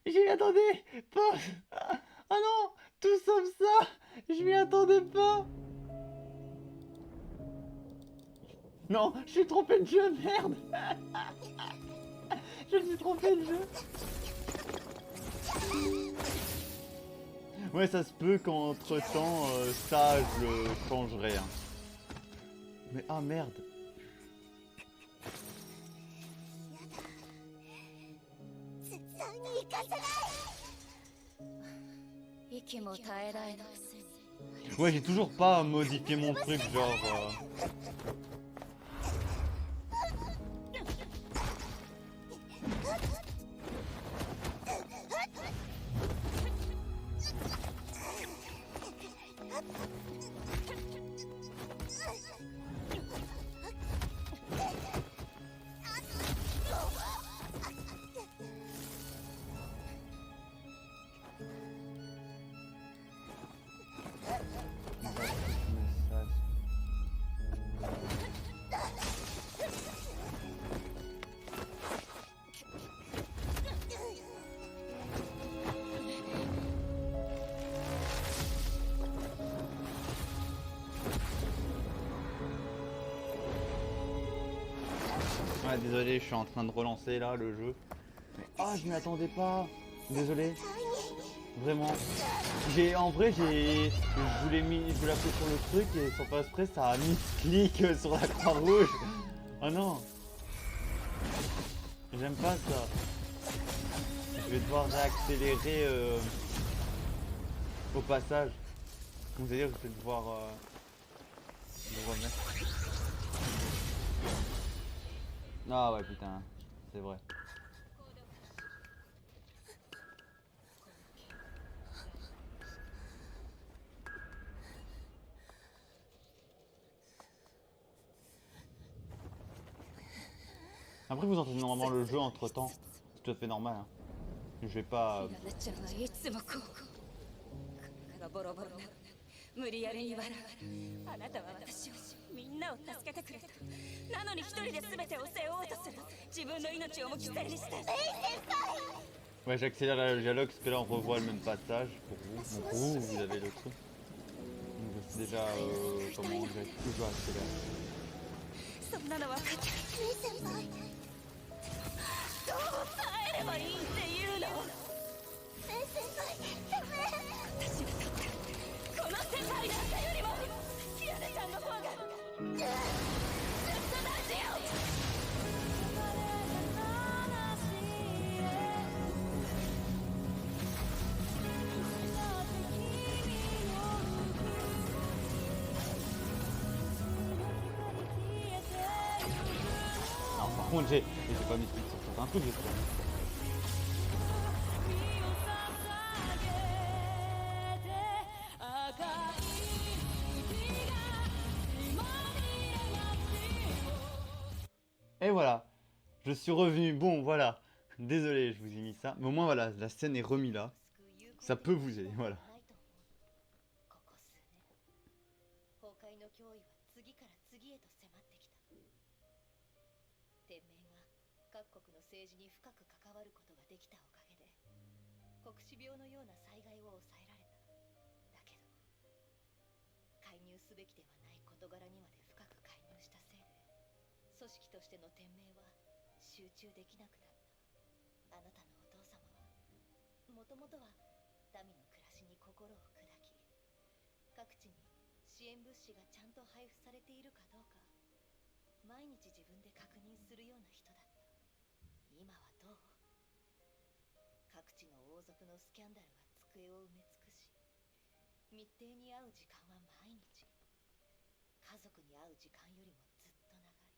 Je m'y attendais pas! Ah ah non! Tout sauf ça! Je m'y attendais pas! Non, je suis trompé de jeu, merde! Je me suis trompé de jeu! Ouais, ça se peut qu'entre temps, ça, je le changerai. Hein. Mais ah merde! 絶対に行かせない。息も絶え絶えのくせに。 Ouais, j'ai toujours pas modifié mon truc, genre. Ouais, désolé, je suis en train de relancer là le jeu. Mais ah, je m'y attendais pas. Désolé. Vraiment. En vrai, je voulais appuyer sur le truc et sans pas exprès, ça a mis clic sur la croix rouge. Oh non. J'aime pas ça. Je vais devoir réaccélérer au passage. Donc c'est-à-dire que je vais devoir le remettre. Ah ouais putain, c'est vrai. Après vous entendez normalement le jeu entre temps, c'est tout à fait normal. Hein. Je vais pas... いつもこう体がボロボロな無理やりに笑う。あなたは私をみんなを助けてくれた。なのに一人で全てを背負おうとする。自分の命をも犠牲にして。Ouais, j'accélère le dialogue parce que là on revoit le même passage pour vous. Donc pour vous, vous avez le truc. Donc je sais déjà comment je vais toujours accélérer. そんなの分かってる。先輩。どう耐えればいいっていうの。先輩、ダメ。私にとってこの世界なんかよりもキアネちゃんの方がずっと大事よ。Alors par contre j'ai pas mis de clic sur certains trucs, j'espère. Et voilà, je suis revenu. Bon, voilà. Désolé, je vous ai mis ça. Mais au moins, voilà, la scène est remise là. Ça peut vous aider, voilà. 崩壊の脅威は次から次へと迫ってきた。天命が各国の政治に深く関わることができたおかげで黒死病のような災害を抑えられた。だけど介入すべきではない事柄にまで深く介入したせいで組織としての天命は集中できなくなった。あなたのお父様はもともとは民の暮らしに心を砕き各地に支援物資がちゃんと配布されているかどうか毎日自分で確認するような人だった。今はどう？各地の王族のスキャンダルは机を埋め尽くし密偵に会う時間は毎日家族に会う時間よりもずっと長い。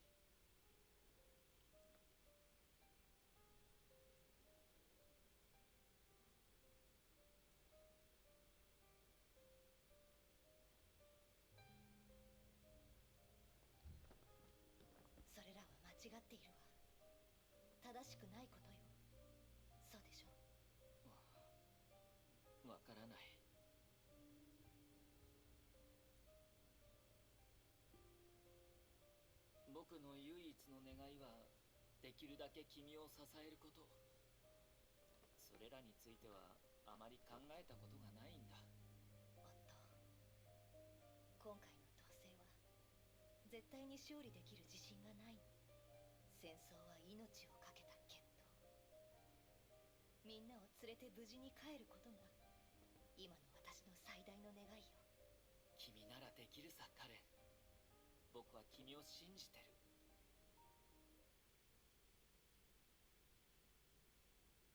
それらは間違っているわ。正しくないことよ。そうでしょ。わからない。僕の唯一の願いはできるだけ君を支えること、それらについてはあまり考えたことがないんだ。今回の統制は絶対に勝利できる自信がないの。戦争は命を懸けた決闘。みんなを連れて無事に帰ることが今の私の最大の願いよ。君ならできるさ、カレン。僕は君を信じてる。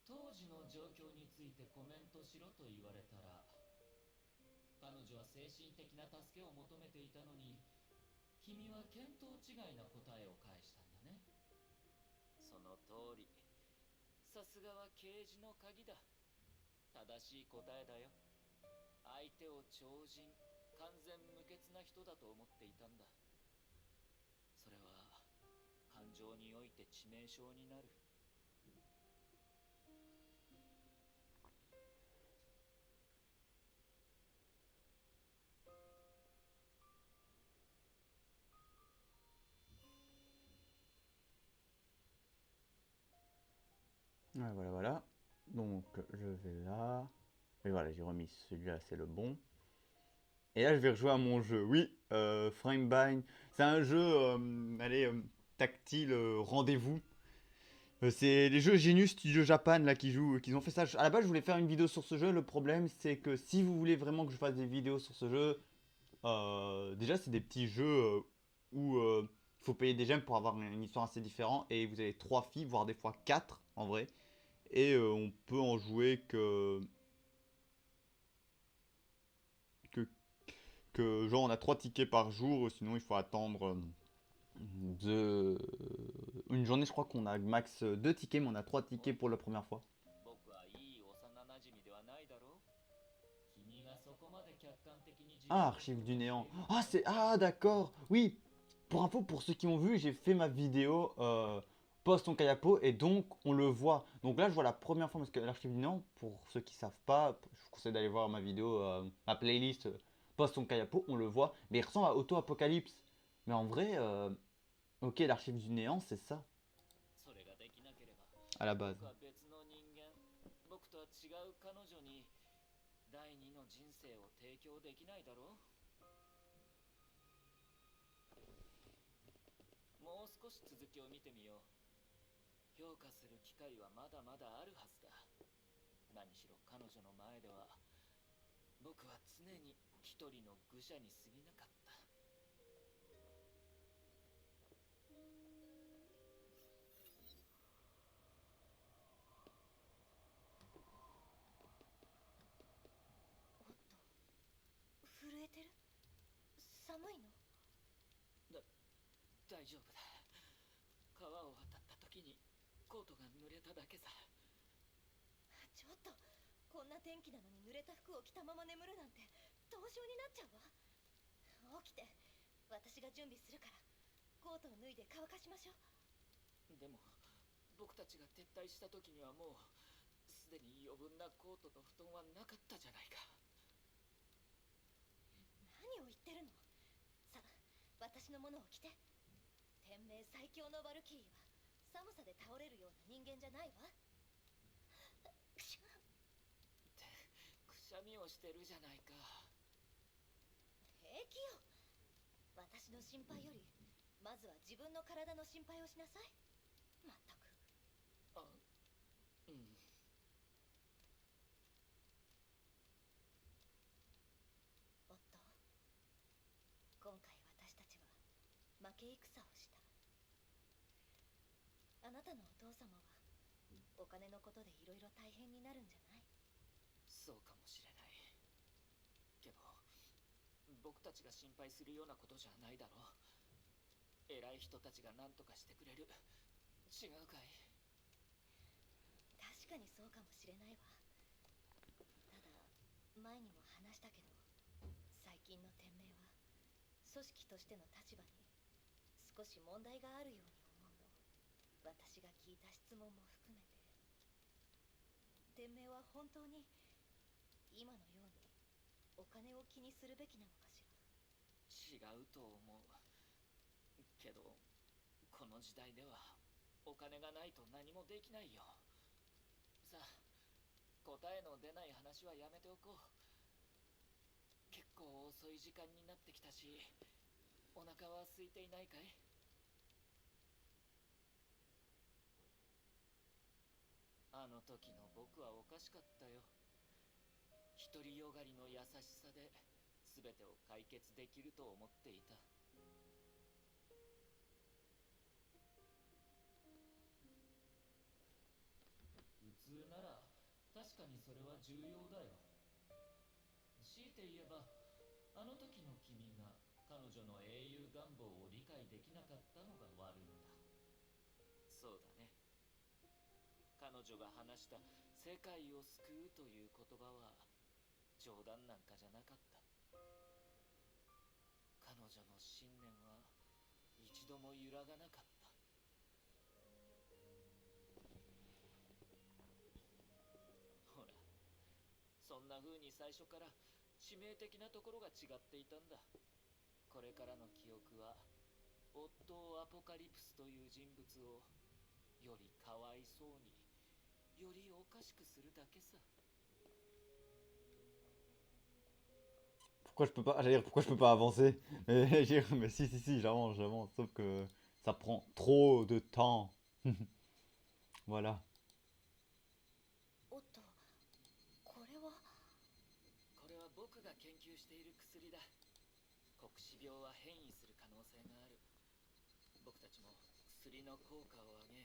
当時の状況についてコメントしろと言われたら、彼女は精神的な助けを求めていたのに、君は見当違いな答えを返したんだね。その通り。さすがは刑事の鍵だ。正しい答えだよ。相手を超人、完全無欠な人だと思っていたんだ。それは感情において致命傷になる。Ouais, voilà, voilà. Donc, je vais là. Et voilà, j'ai remis celui-là, c'est le bon. Et là, je vais rejouer à mon jeu. Oui, Framebind. C'est un jeu, allez, tactile, rendez-vous. C'est les jeux Genius Studio Japan là qui jouent, qui ont fait ça. À la base, je voulais faire une vidéo sur ce jeu. Le problème, c'est que si vous voulez vraiment que je fasse des vidéos sur ce jeu, déjà, c'est des petits jeux où il faut payer des gemmes pour avoir une histoire assez différente. Et vous avez 3 filles, voire des fois 4 en vrai. Et on peut en jouer que genre on a 3 tickets par jour, sinon il faut attendre une journée. Je crois qu'on a max 2 tickets, mais on a 3 tickets pour la première fois. Ah, archive du néant. Ah, c'est... Ah, d'accord. Oui, pour info, pour ceux qui ont vu, j'ai fait ma vidéo post ton Kayapo et donc on le voit. Donc là, je vois la première fois parce que l'archive du néant, pour ceux qui savent pas, je vous conseille d'aller voir ma vidéo, ma playlist post ton Kayapo, on le voit. Mais il ressemble à Auto Apocalypse. Mais en vrai, ok, l'archive du néant, c'est ça. À la base. 第二の人生を提供できないだろう。もう少し続きを見てみよう。評価する機会はまだまだあるはずだ。何しろ彼女の前では僕は常に一人の愚者に過ぎなかった。震えてる？寒いの？大丈夫だ。川を渡った時にコートが濡れただけさ。ちょっと、こんな天気なのに濡れた服を着たまま眠るなんて凍傷になっちゃうわ。起きて、私が準備するからコートを脱いで乾かしましょう。でも僕たちが撤退した時にはもうすでに余分なコートと布団はなかったじゃないか。何を言ってるの？さあ、私のものを着て。天命最強のバルキリーは寒さで倒れるような人間じゃないわ。ってくしゃみをしてるじゃないか。平気よ。私の心配よりまずは自分の体の心配をしなさい。まったく。あ、うん。夫、今回私たちは負け戦をした。あなたのお父様はお金のことでいろいろ大変になるんじゃない？そうかもしれないけど、僕たちが心配するようなことじゃないだろう。偉い人たちが何とかしてくれる。違うかい？確かにそうかもしれないわ。ただ前にも話したけど、最近の天命は組織としての立場に少し問題があるように思うの。私が聞いた質問も含めて。天命は本当に今のようにお金を気にするべきなのかしら。違うと思うけど、この時代ではお金がないと何もできないよ。さあ、答えの出ない話はやめておこう。結構遅い時間になってきたし、お腹は空いていないかい？あの時の僕はおかしかったよ。独りよがりの優しさで全てを解決できると思っていた。普通なら確かにそれは重要だよ。強いて言えば、あの時の君が彼女の英雄願望を理解できなかったのが悪いんだ。そうだね。彼女が話した世界を救うという言葉は冗談なんかじゃなかった。彼女の信念は一度も揺らがなかった。ほら、そんな風に最初から致命的なところが違っていたんだ。これからの記憶はオットー・アポカリプスという人物をよりかわいそうに、よりおかしくするだけさ。Pourquoi je peux pas, j'allais dire pourquoi je peux pas avancer? Mais, mais si, j'avance, j'avance. Sauf que ça prend trop de temps. Voilà. おっと、これは。これは僕が研究している薬だ。黒死病は変異する可能性がある。僕たちも薬の効果を上げ、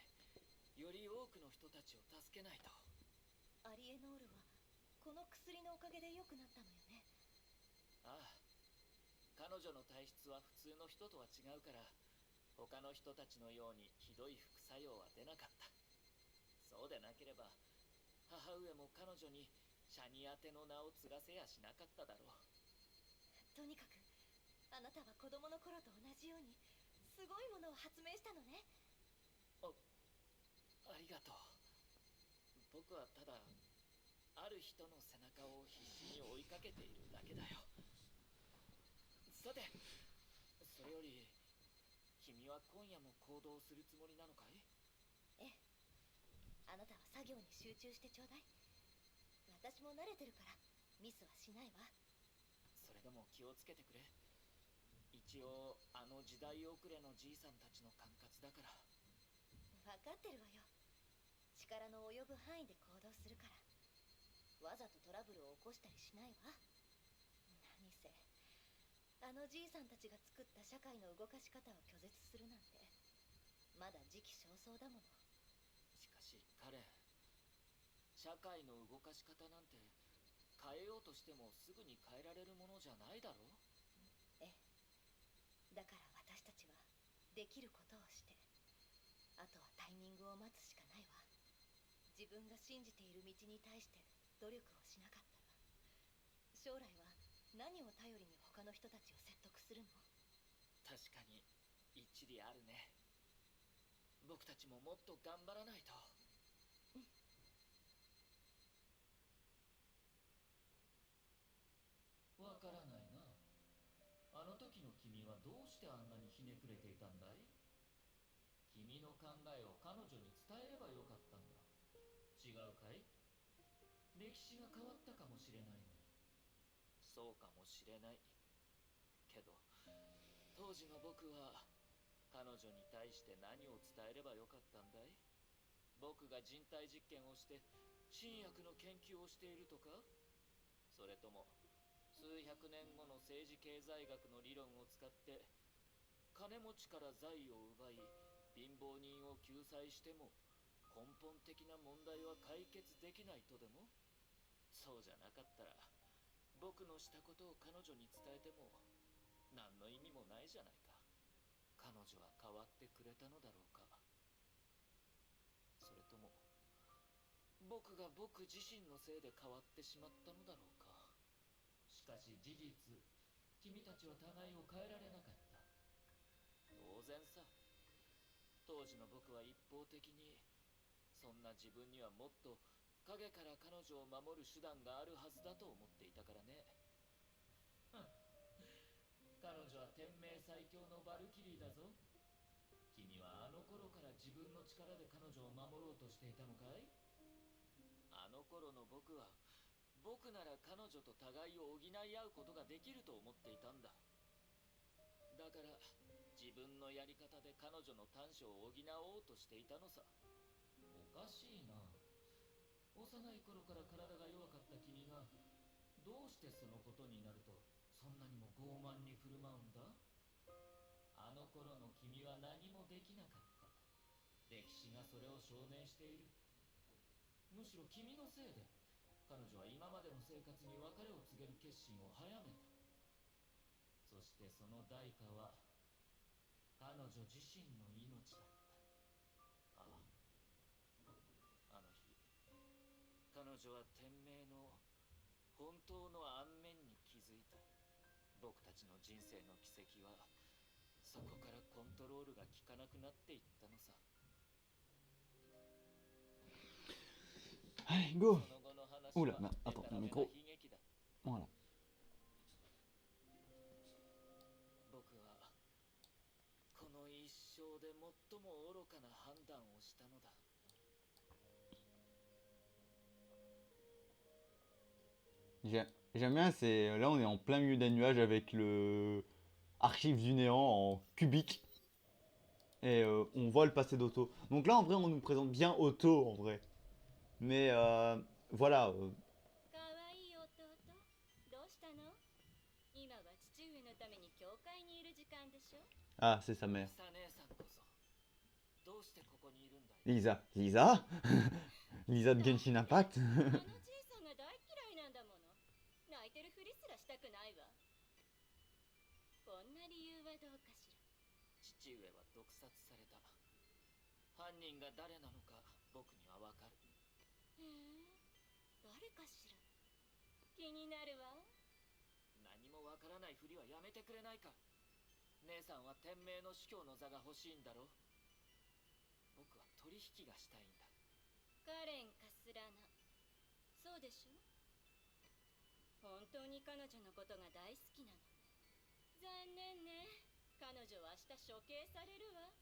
より多くの人たちを助けないと。アリエノールはこの薬のおかげで良くなったのよね。ああ、彼女の体質は普通の人とは違うから、他の人たちのようにひどい副作用は出なかった。そうでなければ母上も彼女にシャニアテの名を継がせやしなかっただろう。とにかくあなたは子供の頃と同じようにすごいものを発明したのね。ありがとう。僕はただある人の背中を必死に追いかけているだけだよ。さて、それより君は今夜も行動するつもりなのかい？ええ、あなたは作業に集中してちょうだい。私も慣れてるからミスはしないわ。それでも気をつけてくれ。一応あの時代遅れのじいさんたちの管轄だから。分かってるわよ。力の及ぶ範囲で行動するから。わざとトラブルを起こしたりしないわ。何せあのじいさんたちが作った社会の動かし方を拒絶するなんてまだ時期尚早だもの。しかしカレン、社会の動かし方なんて変えようとしてもすぐに変えられるものじゃないだろう。ええ、だから私たちはできることをして、あとはタイミングを待つしかないわ。自分が信じている道に対して努力をしなかったら将来は何を頼りに他の人たちを説得するの？確かに一理あるね。僕たちももっと頑張らないと。わからないな。あの時の君はどうしてあんなにひねくれていたんだい？君の考えを彼女に伝えればよかったんだ。違うかい？歴史が変わったかもしれないのに。そうかもしれない。けど当時の僕は彼女に対して何を伝えればよかったんだい？僕が人体実験をして新薬の研究をしているとか？それとも数百年後の政治経済学の理論を使って金持ちから財を奪い貧乏人を救済しても根本的な問題は解決できないとでも？そうじゃなかったら僕のしたことを彼女に伝えても何の意味もないじゃないか。彼女は変わってくれたのだろうか。それとも僕が僕自身のせいで変わってしまったのだろうか。しかし事実、君たちは互いを変えられなかった。当然さ。当時の僕は一方的にそんな自分にはもっと影から彼女を守る手段があるはずだと思っていたからね。彼女は天命最強のバルキリーだぞ。君はあの頃から自分の力で彼女を守ろうとしていたのかい？あの頃の僕は、僕なら彼女と互いを補い合うことができると思っていたんだ。だから自分のやり方で彼女の短所を補おうとしていたのさ。おかしいな。幼い頃から体が弱かった君が、どうしてそのことになるとそんなにも傲慢に振る舞うんだ？あの頃の君は何もできなかった。歴史がそれを証明している。むしろ君のせいで彼女は今までの生活に別れを告げる決心を早めた。そしてその代価は彼女自身の命だった。ああ、あの日彼女は天命の本当の安面に気づいた。僕たちの人生の軌跡はそこからコントロールが効かなくなっていったのさ。 Allez, go. その後の話 Oula, は bah, デ attends, タラ mon メな micro. 悲劇だ。 Voilà. 僕はこの一生で最も愚かな判断をしたのだ。 J'aime bien, c'est là on est en plein milieu des nuages avec le archive du néant en cubique et on voit le passé d'Otto. Donc là en vrai on nous présente bien Otto en vrai. Mais voilà. かわいい弟、どうしたの？今は父上のために教会にいる時間でしょ？ Ah, c'est sa mère. リサ姉さんこそどうしてここにいるんだい？ Lisa. Lisa Lisa de Genshin Impact. あのじいさんが大嫌いなんだもの。泣いてるふりすらしたくないわ。こんな理由はどうかしら。父上は毒殺された。犯人が誰なのか僕にはわかる。へえ、誰かしら。気になるわ。何もわからないふりはやめてくれないか。姉さんは天命の司教の座が欲しいんだろ。僕は取引がしたいんだ。カレン・カスラナ、そうでしょ？本当に彼女のことが大好きなのね。残念ね。彼女は明日処刑されるわ。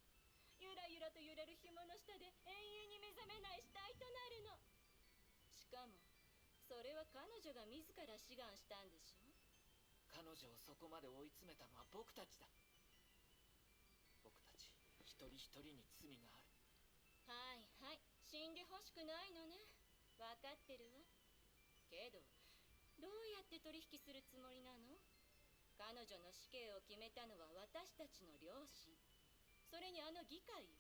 ゆらゆらと揺れる紐の下で永遠に目覚めない死体となるの。しかもそれは彼女が自ら志願したんでしょ？彼女をそこまで追い詰めたのは僕たちだ。僕たち一人一人に罪がある。はいはい、死んでほしくないのね。わかってるわ。けどどうやって取引するつもりなの？彼女の死刑を決めたのは私たちの両親、それにあの議会よ。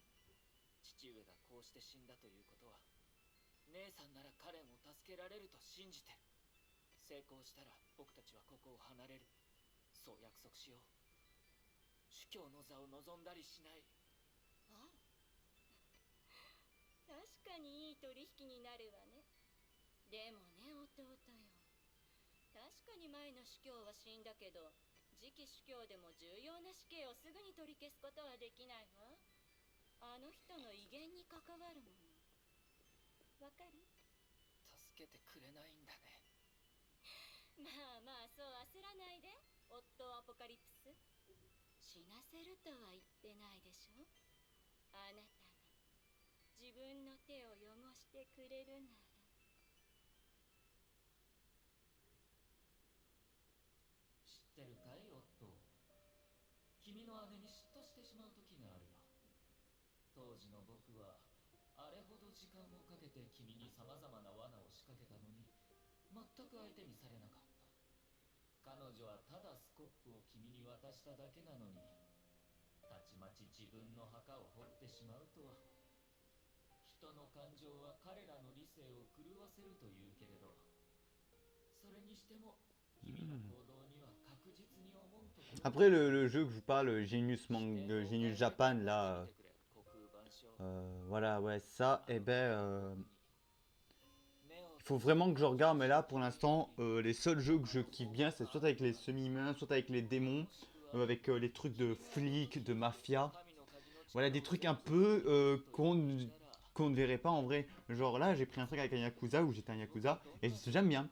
父上がこうして死んだということは、姉さんならカレンを助けられると信じてる。成功したら僕たちはここを離れる。そう約束しよう。主教の座を望んだりしない。あら確かにいい取引になるわね。でもね、弟よ、確かに前の主教は死んだけど、次期主教でも重要な死刑をすぐに取り消すことはできないわ。あの人の威厳に関わるもの。わかる？助けてくれないんだね。まあまあ、そう焦らないで、オットーアポカリプス。死なせるとは言ってないでしょ。あなたが自分の手を汚してくれるなら。知ってるかい、オットー。君の姉に嫉妬してしまう時があるよ。当時の僕はあれほど時間をかけて君にさまざまな罠を仕掛けたのに、全く相手にされなかった。彼女はただスコップを君に渡しただけなのに、たちまち自分の墓を掘ってしまうとは。人の感情は彼らの理性を狂わせるというけれど、それにしても君の行動には確実に思うところ。 Après le jeu que je vous parle, Genius Japan là, voilà ouais ça et il faut vraiment que je regarde, mais là pour l'instant les seuls jeux que je kiffe bien c'est soit avec les semi-humains, soit avec les démons, avec les trucs de flics, de mafia, voilà des trucs un peu qu'on ne verrait pas en vrai. Genre là j'ai pris un truc avec un Yakuza où j'étais un Yakuza et j'aime bien.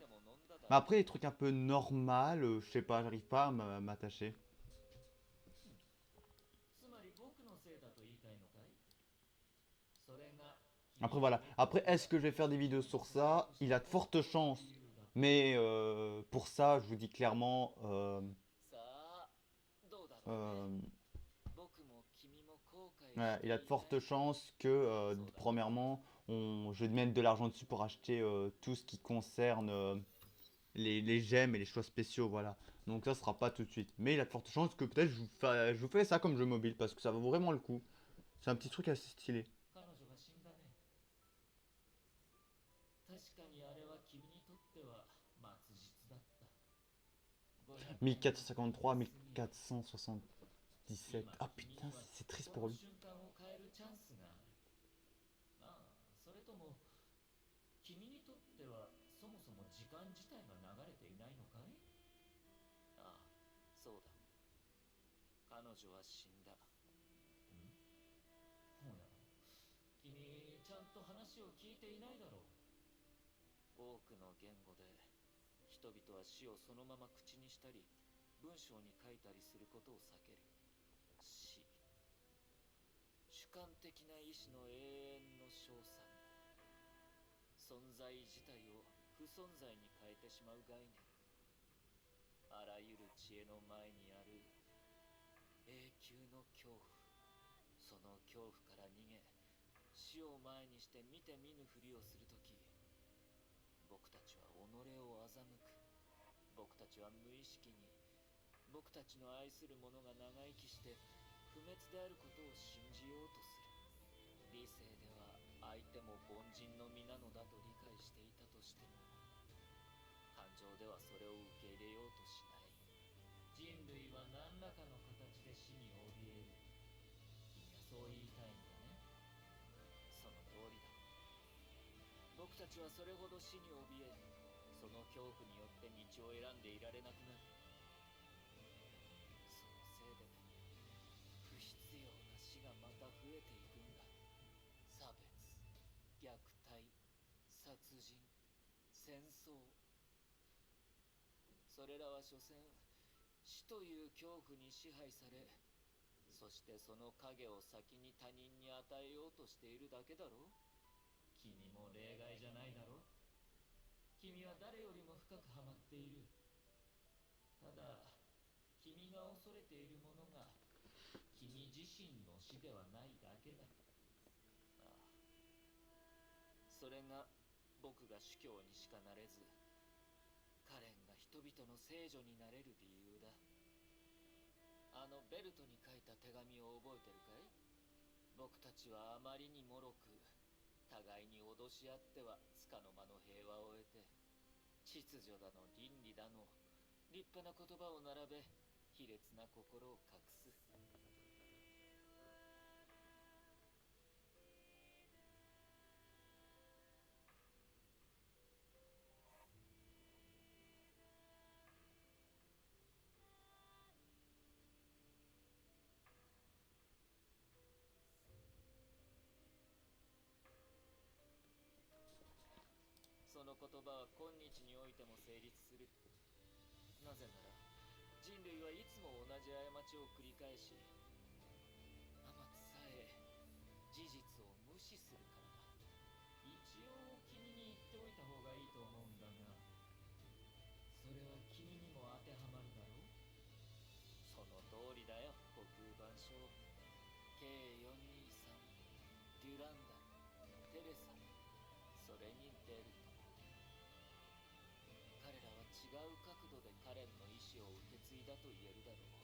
Mais après les trucs un peu normal, je sais pas, j'arrive pas à m'attacher. それが Après voilà. Après, est-ce que je vais faire des vidéos sur ça? Il a de fortes chances. Mais pour ça, je vous dis clairement, さあどうだろうね euh, 僕も君も後悔 ouais, し il て a de いない fortes chances que, premièrement, je vais mettre de l'argent dessus pour acheter tout ce qui concerne les gemmes et les choix spéciaux, voilà. Donc ça sera pas tout de suite. Mais il a de fortes chances que peut-être je vous fais ça comme jeu mobile parce que ça vaut vraiment le coup. C'est un petit truc assez stylé. 彼女が死んだね確かにあれは君にとっては末日だった 1453, 1477. Ah putain, c'est triste pour lui. その瞬間を変えるチャンスがあるああそれとも君にとってはそもそも時間自体が流れていないのかいああそうだ彼女は死んだほや君ちゃんと話を聞いていないだろう多くの言語で人々は死をそのまま口にしたり文章に書いたりすることを避ける死主観的な意志の永遠の称賛存在自体を不存在に変えてしまう概念あらゆる知恵の前にある永久の恐怖その恐怖から逃げ死を前にして見て見ぬふりをするとき僕たちは己を欺く僕たちは無意識に僕たちの愛する者が長生きして不滅であることを信じようとする理性では相手も凡人の身なのだと理解していたとしても感情ではそれを受け入れようとしない人類は何らかの形で死に怯える君はそう言いたいんだねその通りだ僕たちはそれほど死に怯えその恐怖によって道を選んでいられなくなるそのせいで不必要な死がまた増えていくんだ差別虐待殺人戦争それらは所詮死という恐怖に支配されそしてその影を先に他人に与えようとしているだけだろう君も例外じゃないだろう君は誰よりも深くハマっているただ君が恐れているものが君自身の死ではないだけだああそれが僕が主教にしかなれずカレンが人々の聖女になれる理由だあのベルトに書いた手紙を覚えてるかい僕たちはあまりにもろく互いに脅し合っては束の間の平和を得て秩序だの倫理だの立派な言葉を並べ卑劣な心を隠すその言葉は今日においても成立するなぜなら人類はいつも同じ過ちを繰り返しアマツさえ事実を無視するからだ一応君に言っておいた方がいいと思うんだがそれは君にも当てはまるだろうその通りだよ国空万象 K423 デュランダルテレサそれにデルタ彼らは違う角度でカレンの意志を受け継いだと言えるだろう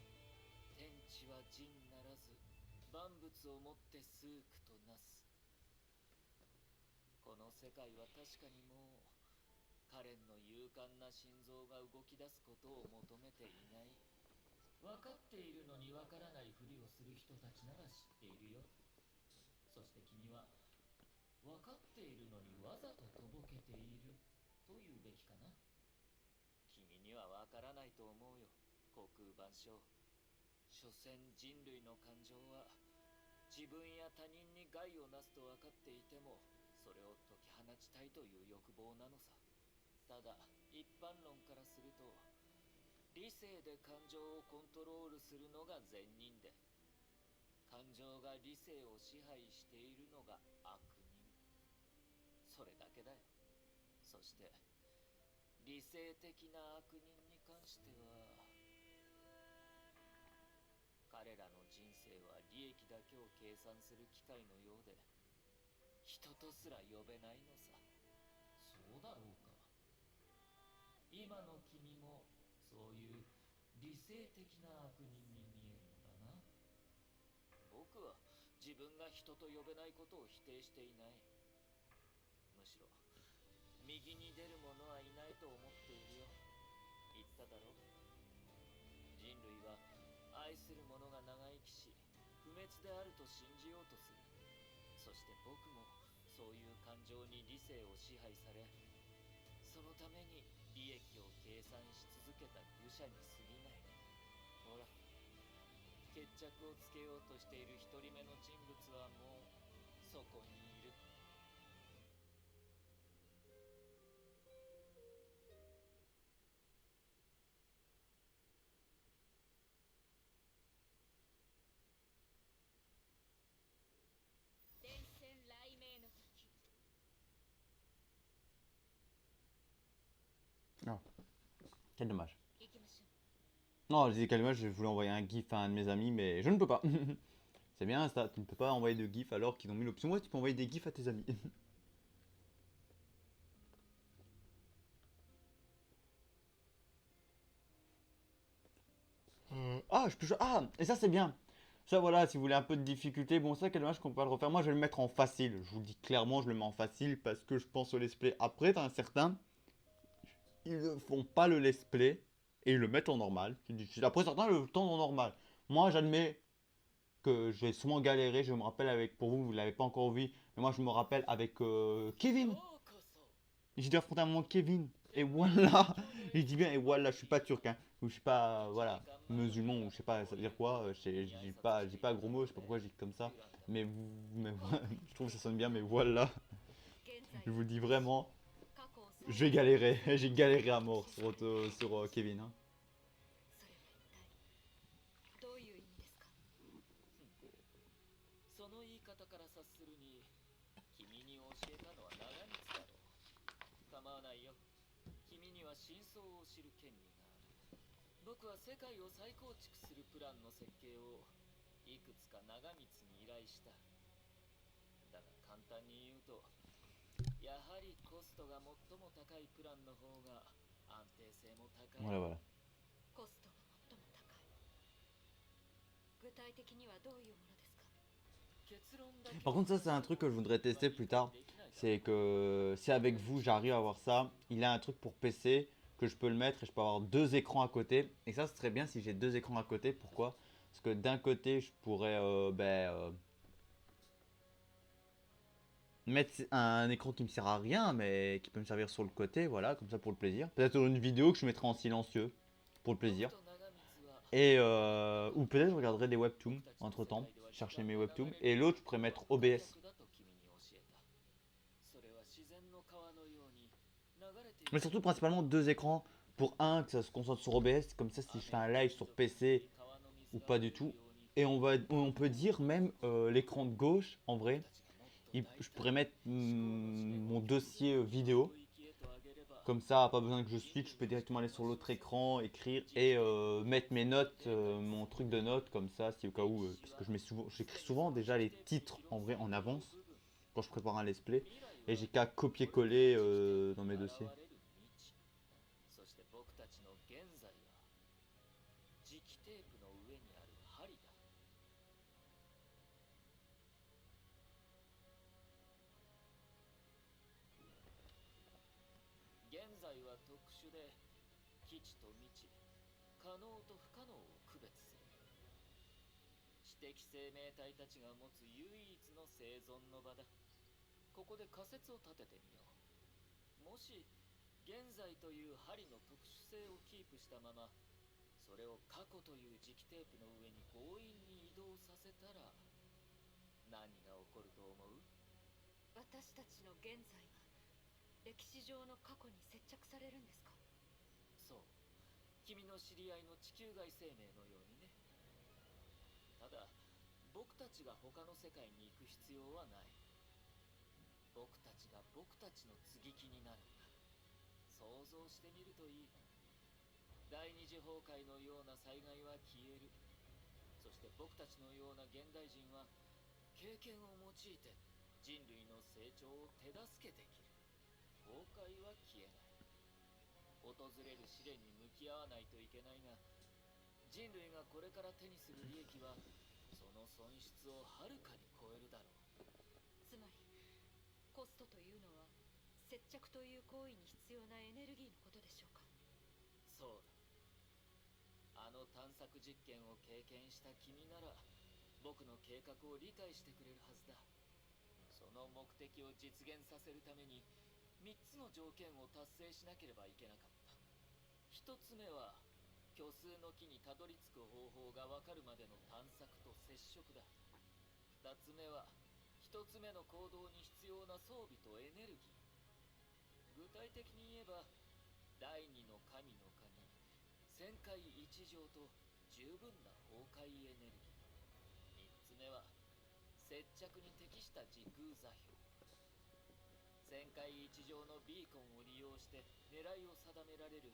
天地は人ならず万物をもって数苦となすこの世界は確かにもうカレンの勇敢な心臓が動き出すことを求めていない分かっているのに分からないふりをする人たちなら知っているよそして君は分かっているのにわざととぼけていると言うべきかな君には分からないと思うよ航空万象所詮人類の感情は自分や他人に害をなすと分かっていてもそれを解き放ちたいという欲望なのさただ一般論からすると理性で感情をコントロールするのが善人で感情が理性を支配しているのが悪人。それだけだよ。そして理性的な悪人に関しては、彼らの人生は利益だけを計算する機械のようで、人とすら呼べないのさ。そうだろうか。今の君もそういう理性的な悪人に見えるのだな。僕は自分が人と呼べないことを否定していない。むしろ右に出る者はいないと思っているよ。言っただろ。人類は愛する者が長生きし不滅であると信じようとする。そして僕もそういう感情に理性を支配され、そのために利益を計算し続けた愚者に過ぎない。ほら、決着をつけようとしている一人目の人物はもうそこにいる。電線雷鳴の時。 Ah, quel dommage. 行きましょう。 Non, je disais quel dommage, je voulais envoyer un gif à un de mes amis, mais je ne peux pas. C'est bien ça, tu ne peux pas envoyer de gif alors qu'ils ont mis l'option. Ouais, tu peux envoyer des gifs à tes amis. Ah, je peux. Ah, et ça c'est bien. Ça voilà, si vous voulez un peu de difficulté, bon ça quel dommage qu'on peut pas le refaire. Moi je vais le mettre en facile. Je vous le dis clairement, je le mets en facile parce que je pense au let's play. Après, t'as un certain, ils ne font pas le let's play et ils le mettent en normal. Après certains le temps en normal. Moi j'admets que j'ai souvent galéré. Je me rappelle avec, pour vous, vous l'avez pas encore vu, mais moi je me rappelle avec Kevin. J'ai dû affronter un moment Kevin. Et voilà, je dis bien et voilà, je suis pas turc, hein. Ou je suis pas, voilà, musulman, ou je sais pas, ça veut dire quoi. Je dis pas gros mot, je sais pas pourquoi je dis comme ça. Mais, mais je trouve que ça sonne bien, mais voilà. Je vous dis vraiment, je vais galérer. J'ai galéré à mort sur Kevin. Hein. それは一体どういう意味ですか？その言い方から察するに、君に教えたのは長光だろう。構わないよ。君には真相を知る権利がある。僕は世界を再構築するプランの設計をいくつか長光に依頼した。だが簡単に言うと、やはりコストが最も高いプランの方が安定性も高い。 Voilà, voilà. コストが最も高い。具体的にはどういうものですか？ Par contre, ça, c'est un truc que je voudrais tester plus tard. C'est que si avec vous, j'arrive à avoir ça, il a un truc pour PC que je peux le mettre et je peux avoir deux écrans à côté. Et ça, c'est très bien si j'ai deux écrans à côté. Pourquoi? Parce que d'un côté, je pourrais mettre un écran qui me sert à rien, mais qui peut me servir sur le côté, voilà, comme ça pour le plaisir. Peut-être une vidéo que je mettrai en silencieux pour le plaisir. Et ou peut-être je regarderai des webtoons entre temps, chercher mes webtoons. Et l'autre, je pourrais mettre OBS. Mais surtout, principalement deux écrans. Pour un, que ça se concentre sur OBS. Comme ça, si je fais un live sur PC ou pas du tout. Et on peut dire même l'écran de gauche, en vrai. Je pourrais mettre mon dossier vidéo. Comme ça, pas besoin que je switch, je peux directement aller sur l'autre écran, écrire et mettre mes notes, mon truc de notes comme ça, si au cas où, parce que j'écris souvent déjà les titres en vrai en avance quand je prépare un let's play et j'ai qu'à copier-coller dans mes dossiers. 現在は特殊で基地と未知、可能と不可能を区別する。知的生命体たちが持つ唯一の生存の場だ。ここで仮説を立ててみよう。もし現在という針の特殊性をキープしたまま、それを過去という磁気テープの上に強引に移動させたら何が起こると思う？私たちの現在が歴史上の過去に接着されるんですか？そう、君の知り合いの地球外生命のようにね。ただ僕たちが他の世界に行く必要はない。僕たちが僕たちの接ぎ木になるんだ。想像してみるといい。第二次崩壊のような災害は消える。そして僕たちのような現代人は経験を用いて人類の成長を手助けできる。崩壊は消えない。訪れる試練に向き合わないといけないが、人類がこれから手にする利益はその損失をはるかに超えるだろう。つまりコストというのは接着という行為に必要なエネルギーのことでしょうか。そうだ。あの探索実験を経験した君なら僕の計画を理解してくれるはずだ。その目的を実現させるために3つの条件を達成しなければいけなかった。1つ目は虚数の木にたどり着く方法がわかるまでの探索と接触だ。2つ目は1つ目の行動に必要な装備とエネルギー。具体的に言えば第二の神の神旋回一条と十分な崩壊エネルギー。3つ目は接着に適した時空座標。旋回一条のビーコンを利用して狙いを定められる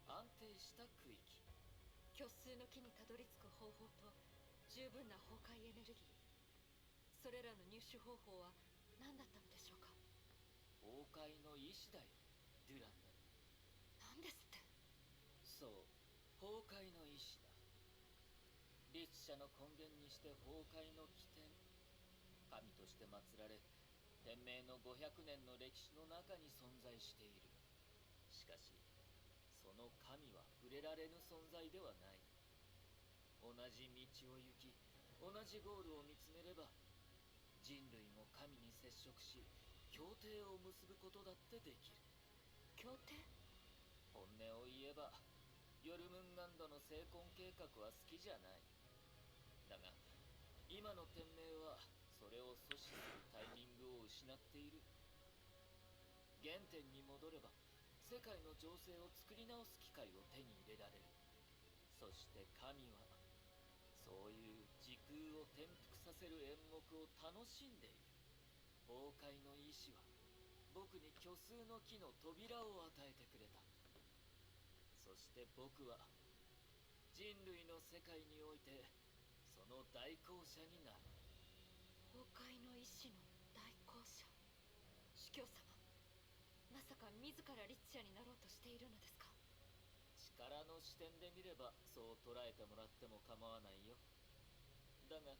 安定した区域。虚数の木にたどり着く方法と十分な崩壊エネルギー、それらの入手方法は何だったのでしょうか。崩壊の意志だよ、デュランダル。何ですって。そう、崩壊の意志だ。律者の根源にして崩壊の起点。神として祀られ天命の500年の歴史の中に存在している。しかしその神は触れられぬ存在ではない。同じ道を行き同じゴールを見つめれば人類も神に接触し協定を結ぶことだってできる。協定？本音を言えばヨルムンガンドの成婚計画は好きじゃない。だが今の天命はそれを阻止するタイミングを失っている。原点に戻れば世界の情勢を作り直す機会を手に入れられる。そして神はそういう時空を転覆させる演目を楽しんでいる。崩壊の意志は僕に虚数の木の扉を与えてくれた。そして僕は人類の世界においてその代行者になる。崩壊の意志の代行者。主教様、まさか自ら律者になろうとしているのですか。力の視点で見ればそう捉えてもらっても構わないよ。だが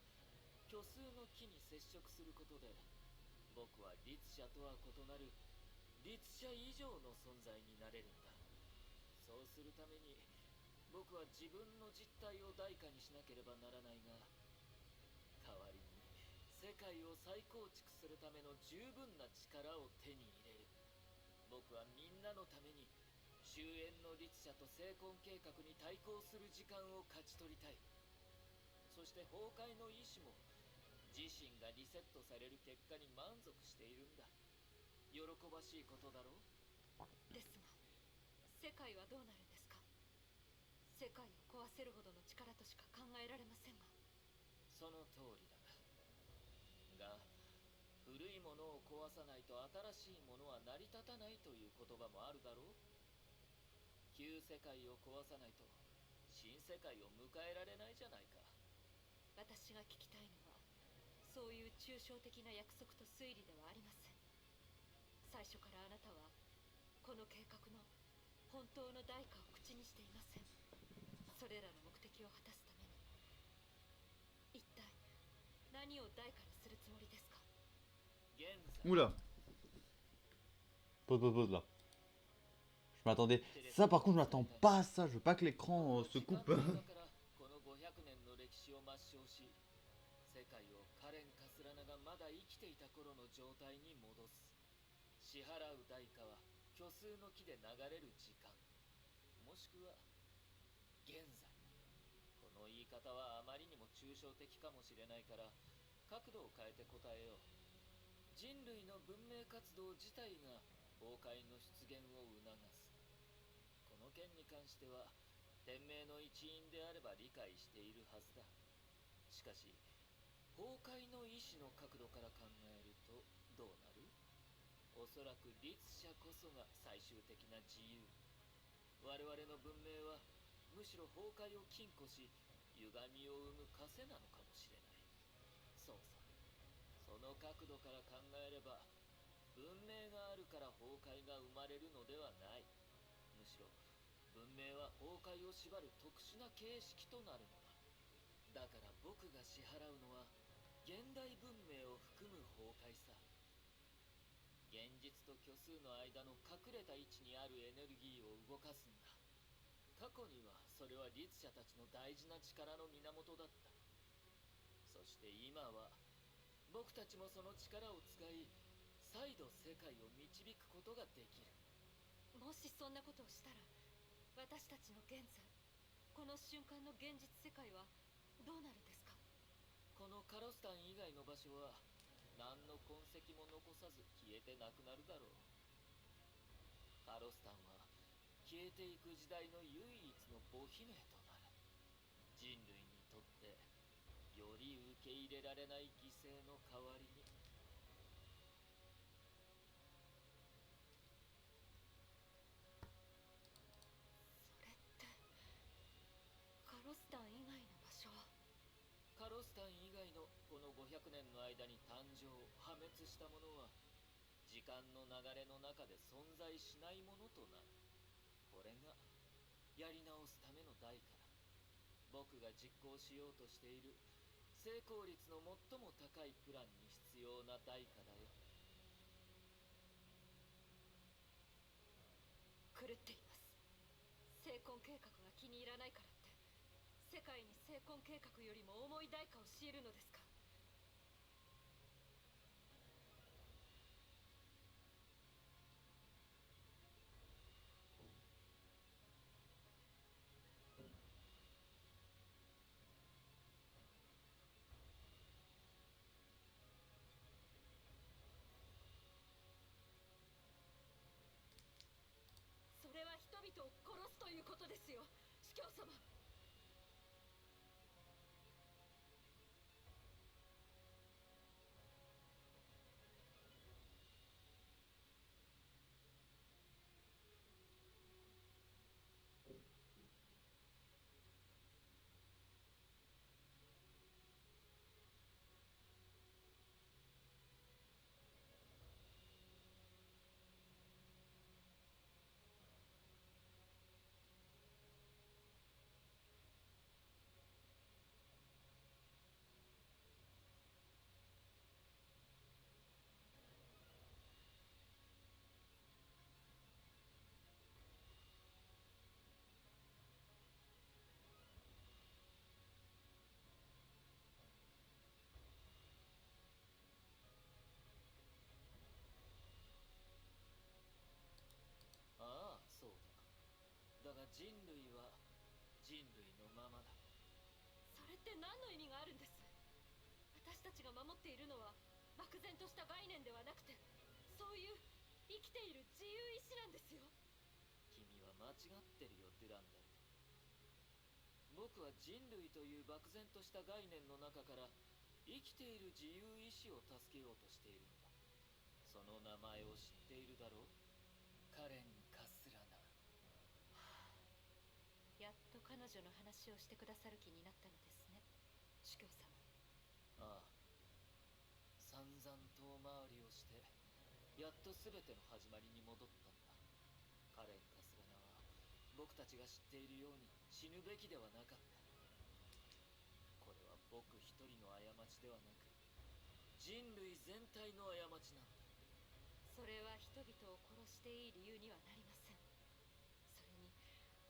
虚数の木に接触することで僕は律者とは異なる律者以上の存在になれるんだ。そうするために僕は自分の実態を代価にしなければならないが、代わりに世界を再構築するための十分な力を手に入れる。僕はみんなのために終焉の律者と成婚計画に対抗する時間を勝ち取りたい。そして崩壊の意志も自身がリセットされる結果に満足しているんだ。喜ばしいことだろう。ですが世界はどうなるんですか。世界を壊せるほどの力としか考えられませんが。その通りだが古いものを壊さないと新しいものは成り立たないという言葉もあるだろう。旧世界を壊さないと新世界を迎えられないじゃないか。私が聞きたいのはそういう抽象的な約束と推理ではありません。最初からあなたはこの計画の本当の代価を口にしていません。それらの目的を果たすために一体何を代価にするつもりですか。現在 Oula. Pause là. Je m'attendais. Ça par contre je m'attends pas à ça. Je veux pas que l'écran se coupe. この500年の歴史を抹消し、世界をカレン・カスラナがまだ生きていた頃の状態に戻す。支払う代価は虚数の木で流れる時間、もしくは現在。この言い方はあまりにも抽象的かもしれないから角度を変えて答えよう。人類の文明活動自体が崩壊の出現を促す。この件に関しては天命の一員であれば理解しているはずだ。しかし崩壊の意志の角度から考えるとどうなる？おそらく律者こそが最終的な自由。我々の文明はむしろ崩壊を禁錮し歪みを生む枷なのかもしれない。そうさ、その角度から考えれば文明があるから崩壊が生まれるのではない。むしろ文明は崩壊を縛る特殊な形式となるのだ。だから僕が支払うのは現代文明を含む崩壊さ。現実と虚数の間の隠れた位置にあるエネルギーを動かすんだ。過去にはそれは律者たちの大事な力の源だった。そして今は僕たちもその力を使い再度世界を導くことができる。もしそんなことをしたら、私たちの現在、この瞬間の現実世界はどうなるんですか？このカロスタン以外の場所は何の痕跡も残さず消えてなくなるだろう。カロスタンは消えていく時代の唯一の母姫となる。人類にとってより受け入れられない犠牲の代わりに。それってカロスタン以外の場所。カロスタン以外のこの500年の間に誕生破滅したものは時間の流れの中で存在しないものとなる。これがやり直すための代価だ。僕が実行しようとしている成功率の最も高いプランに必要な代価だよ。狂っています。成婚計画が気に入らないからって世界に成婚計画よりも重い代価を強いるのですか？それは人々を殺すということですよ、司教様。ああ、そうだ。だが人類は人類のままだ。それって何の意味があるんです？私たちが守っているのは漠然とした概念ではなくて、そういう生きている自由意志なんですよ。君は間違ってるよ、デュランダル。僕は人類という漠然とした概念の中から生きている自由意志を助けようとしているんだ。その名前を知っているだろう？カレン・カスラナ。やっと彼女の話をしてくださる気になったのですね、司教様。ああ、散々遠回りをしてやっと全ての始まりに戻ったんだ。カレン・カスラナは僕たちが知っているように死ぬべきではなかった。これは僕一人の過ちではなく人類全体の過ちなんだ。それは人々を殺していい理由にはなりません。それに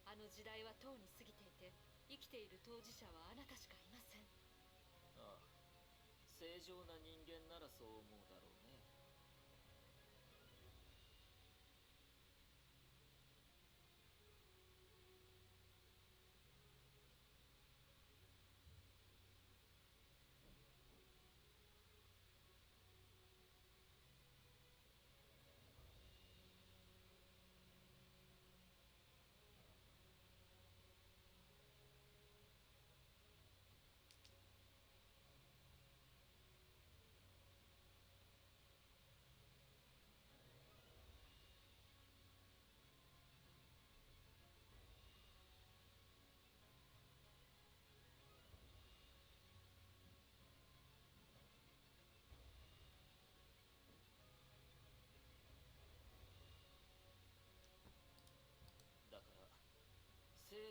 あの時代はとうに過ぎていて、生きている当事者はあなたしかいません。ああ、正常な人間ならそう思うだろうね。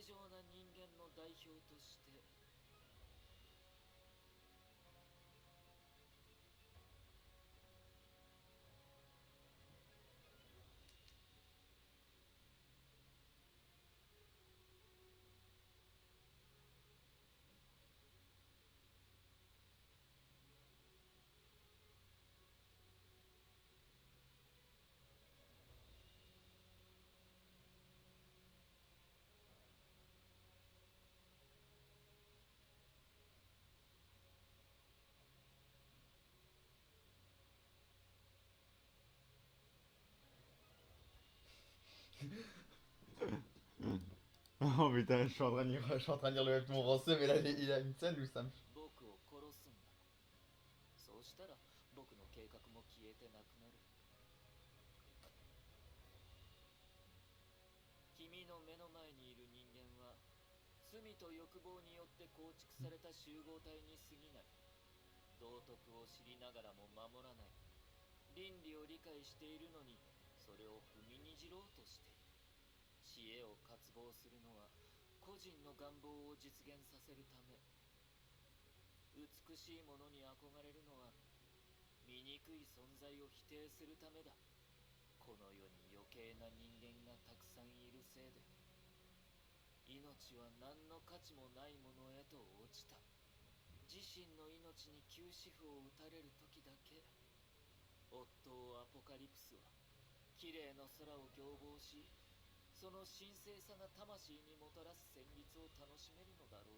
常な人間の代表として。Oh putain, je suis en train de lire le webtoon français, mais là il a une scène où ça me. 僕を殺すんだ。そうしたら僕の計画も消えてなくなる。君の目の前にいる人間は罪と欲望によって構築された集合体に過ぎない。道徳を知りながらも守らない。倫理を理解しているのにそれを踏みにじろうとしている。知恵を渇望するのは個人の願望を実現させるため。美しいものに憧れるのは醜い存在を否定するためだ。この世に余計な人間がたくさんいるせいで命は何の価値もないものへと落ちた。自身の命に休止符を打たれる時だけ夫アポカリプスは綺麗な空を仰望し、その神聖さが魂にもたらす旋律を楽しめるのだろう。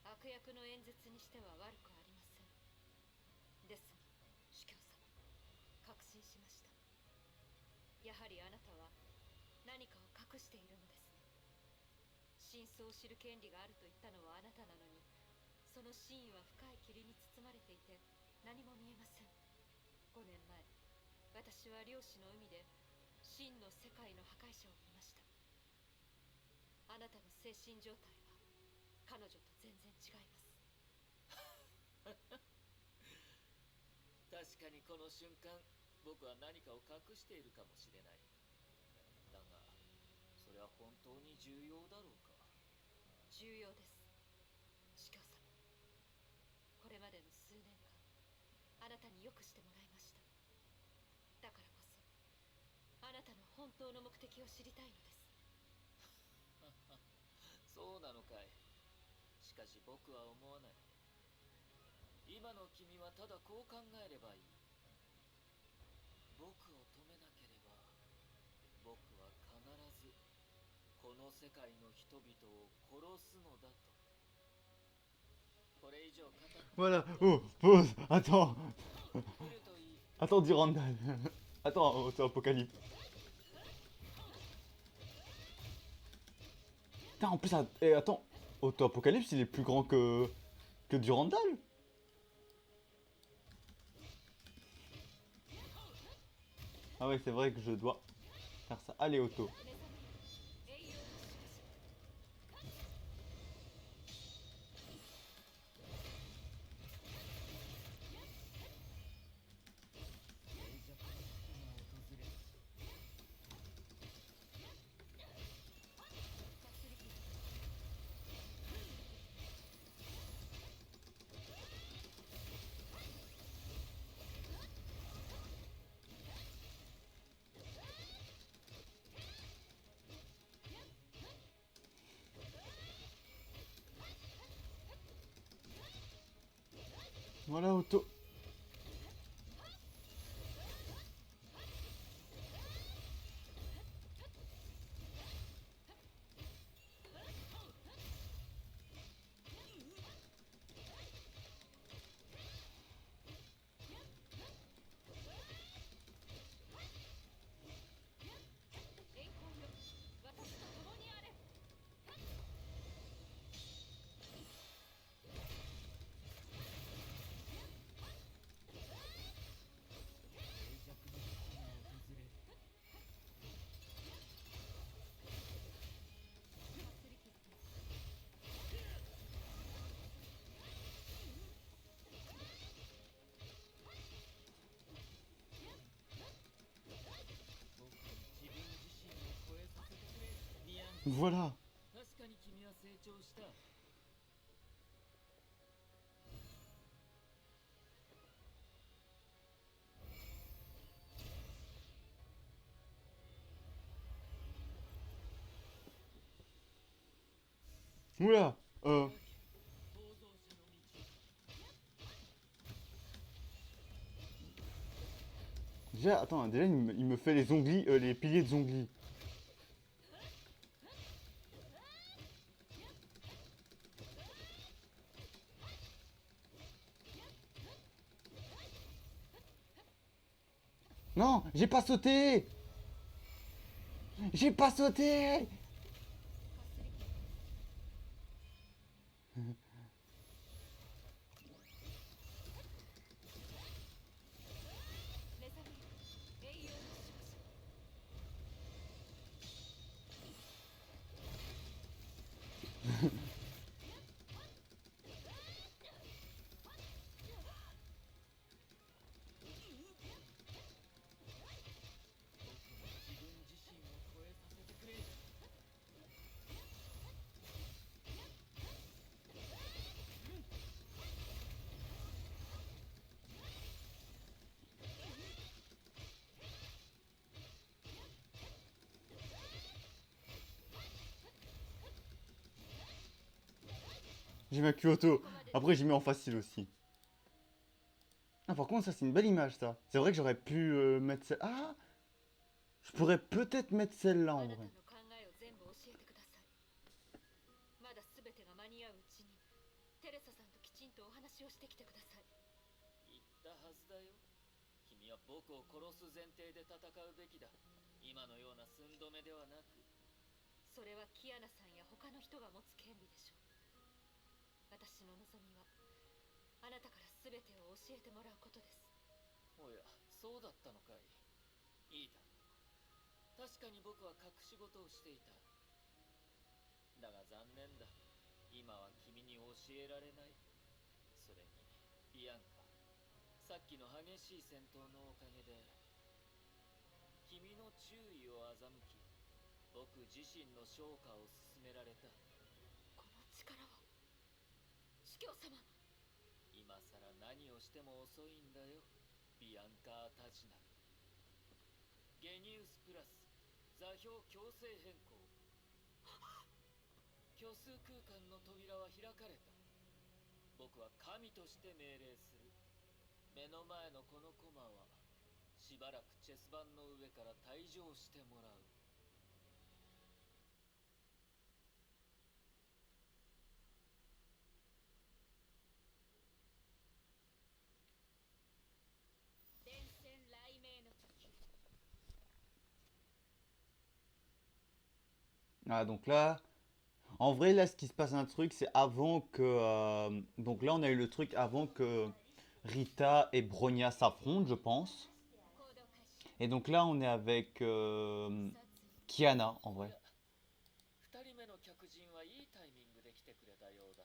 悪役の演説にしては悪くありません。ですが主教様、確信しました。やはりあなたは何かを隠しているのですね。真相を知る権利があると言ったのはあなたなのに、その真意は深い霧に包まれていて何も見えません。5年前、私は漁師の海で真の世界の破壊者を見ました。あなたの精神状態は彼女と全然違います。確かにこの瞬間、僕は何かを隠しているかもしれない。だが、それは本当に重要だろうか。重要です、主教様。これまでの数年間、あなたによくしてもらいました。だからこそ、あなたの本当の目的を知りたいのです。そうなのかい。しかし僕は思わない。今の君はただこう考えればいい。僕を止めなければ、僕は必ずこの世界の人々を殺すのだと。これ以上語って。 Voilà, oh, pause, attends, 来るといい。 attends Durandal, attends, auto-apocalypse. Putain, en plus, attends, auto-apocalypse il est plus grand que Durandal. Ah ouais, c'est vrai que je dois faire ça. Allez, auto. Voilà, auto. Voilà. Oula. 創造者の道 Déjà, attends, déjà il me fait les ongles, les piliers de ongles. Non, j'ai pas sauté. J'ai pas sauté. J'ai ma Kyoto. Après, j'ai mis en facile aussi. Ah, par contre, ça, c'est une belle image, ça. C'est vrai que j'aurais pu mettre celle... Ah, je pourrais peut-être mettre celle-là, あ en なた vrai. の考えを全部教えてください。まだ全てが間に合ううちにテレサさんときちんとお話をしてきてください。言ったはずだよ。君は僕を殺す前提で戦うべきだ。今のような寸止めではなく。それはキアナさんや他の人が持つ権利でしょう。私の望みはあなたから全てを教えてもらうことです。おや、そうだったのかい。いいだろう。確かに僕は隠し事をしていた。だが残念だ。今は君に教えられない。それに、ビアンカ。さっきの激しい戦闘のおかげで、君の注意を欺き、僕自身の昇華を進められた。この力は主教様。今さら何をしても遅いんだよ、ビアンカー・タジナ。ゲニウスプラス座標強制変更。虚数空間の扉は開かれた。僕は神として命令する。目の前のこのコマはしばらくチェス盤の上から退場してもらう。伝染雷鳴の時。 Ah, donc là... En vrai, là, ce qui se passe un truc, c'est avant que... Donc là, on a eu le truc avant que Rita et Bronya s'affrontent, je pense. 行動開始。 Et donc là, on est avec Kiana, en vrai. 2人目の客人はいいタイミングで来てくれたようだ。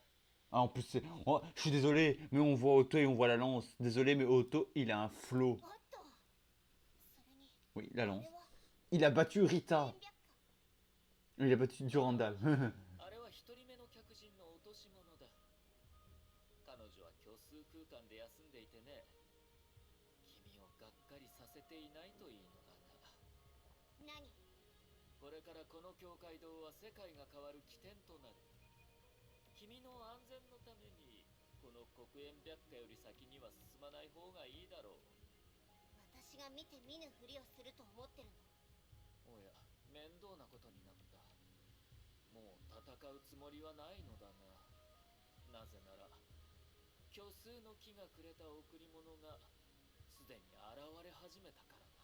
Ah, en plus, c'est... oh, je suis désolé, mais on voit Otto et on voit la lance. Désolé, mais Otto, il a un flow. おっとそれに Oui, la こ lance. れは Il a battu Rita. 戦略か Il a battu Durandal. あれは一人目の客人の落とし物だ。彼女は虚数空間で休んでいてね。君をがっかりさせていないといいのだが。何これからこの境界道は世界が変わる起点となる。君の安全のために、この黒煙白化より先には進まない方がいいだろう。私が見て見ぬふりをすると思ってるのおや、面倒なことになった。もう戦うつもりはないのだな。なぜなら、虚数の木がくれた贈り物がすでに現れ始めたからだ。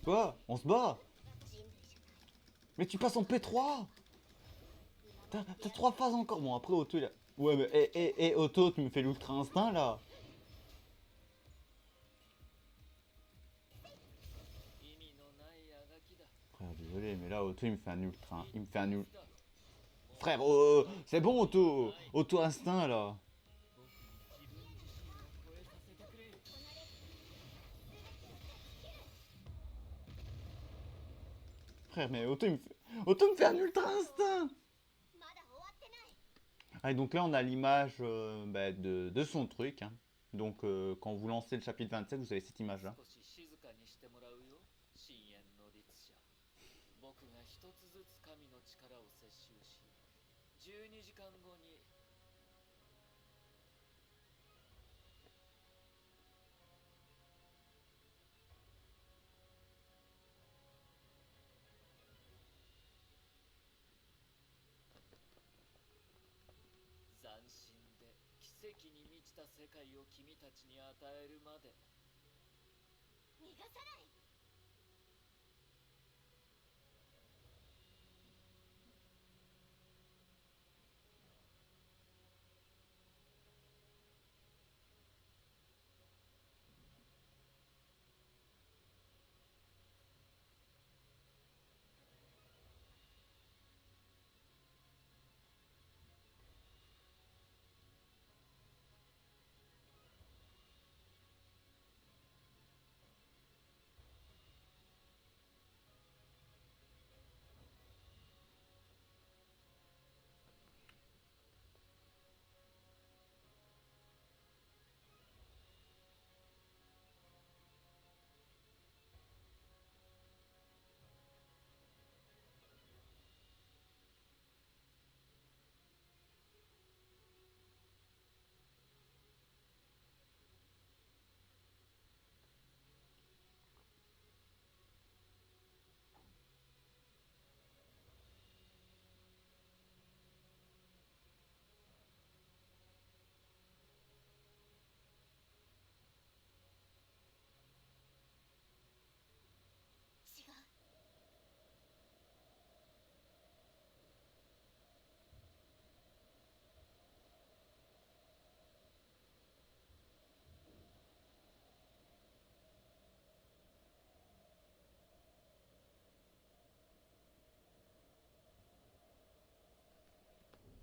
Quoi? On se bat? 人類じゃない Mais tu passes en P3? T'as 3 phases encore. Bon, après, Otto, il a... Ouais, mais... Otto, tu me fais l'ultra instinct, là. 意味のないあがきだ。 Frère, désolé, mais là, Otto, il me fait un ultra... Il me fait un ultra... だ Frère, c'est bon, Otto. Otto instinct, là. 僕に自分自身を超えさせてくれ。 Frère, mais Otto, Otto me fait un ultra instinct. まだ終わってない Allez, donc là, on a l'image bah, de son truc. Hein. Donc, quand vous lancez le chapitre 27, vous avez cette image-là. 少し静かにしてもらうよ、深淵の律者。僕が一つずつ神の力を摂気に満ちた世界を君たちに与えるまで。逃がさない。違う。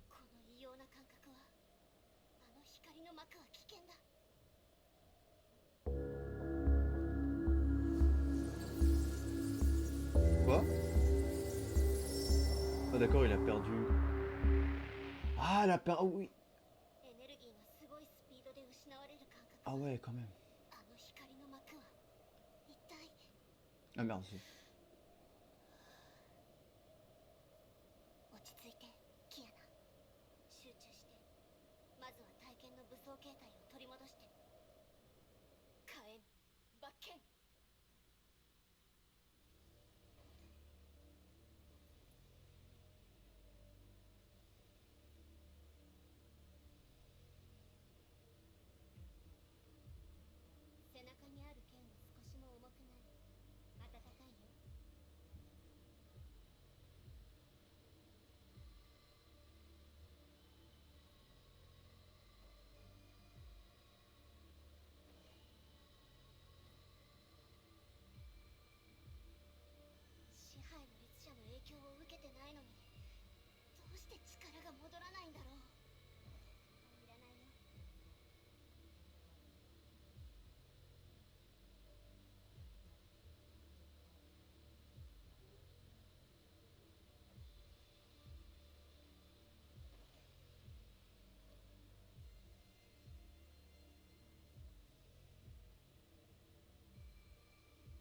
この異様な感覚は、あの光の膜は危険だ。Quoi? Ah d'accord, il a perdu. Ah, elle a perdu. Ah oui. エネルギーがすごいスピードで失われる感覚。 Ah ouais, quand même. あの光の膜は一体。 Ah merde. 落ち着いて、キアナ。集中して。まずは体験の武装形態を取り戻して。火炎、罰剣。背中にある剣は少しも重くない。暖かいよ。支配の列車の影響を受けてないのに、どうして力が戻らないんだろう。いらないよ。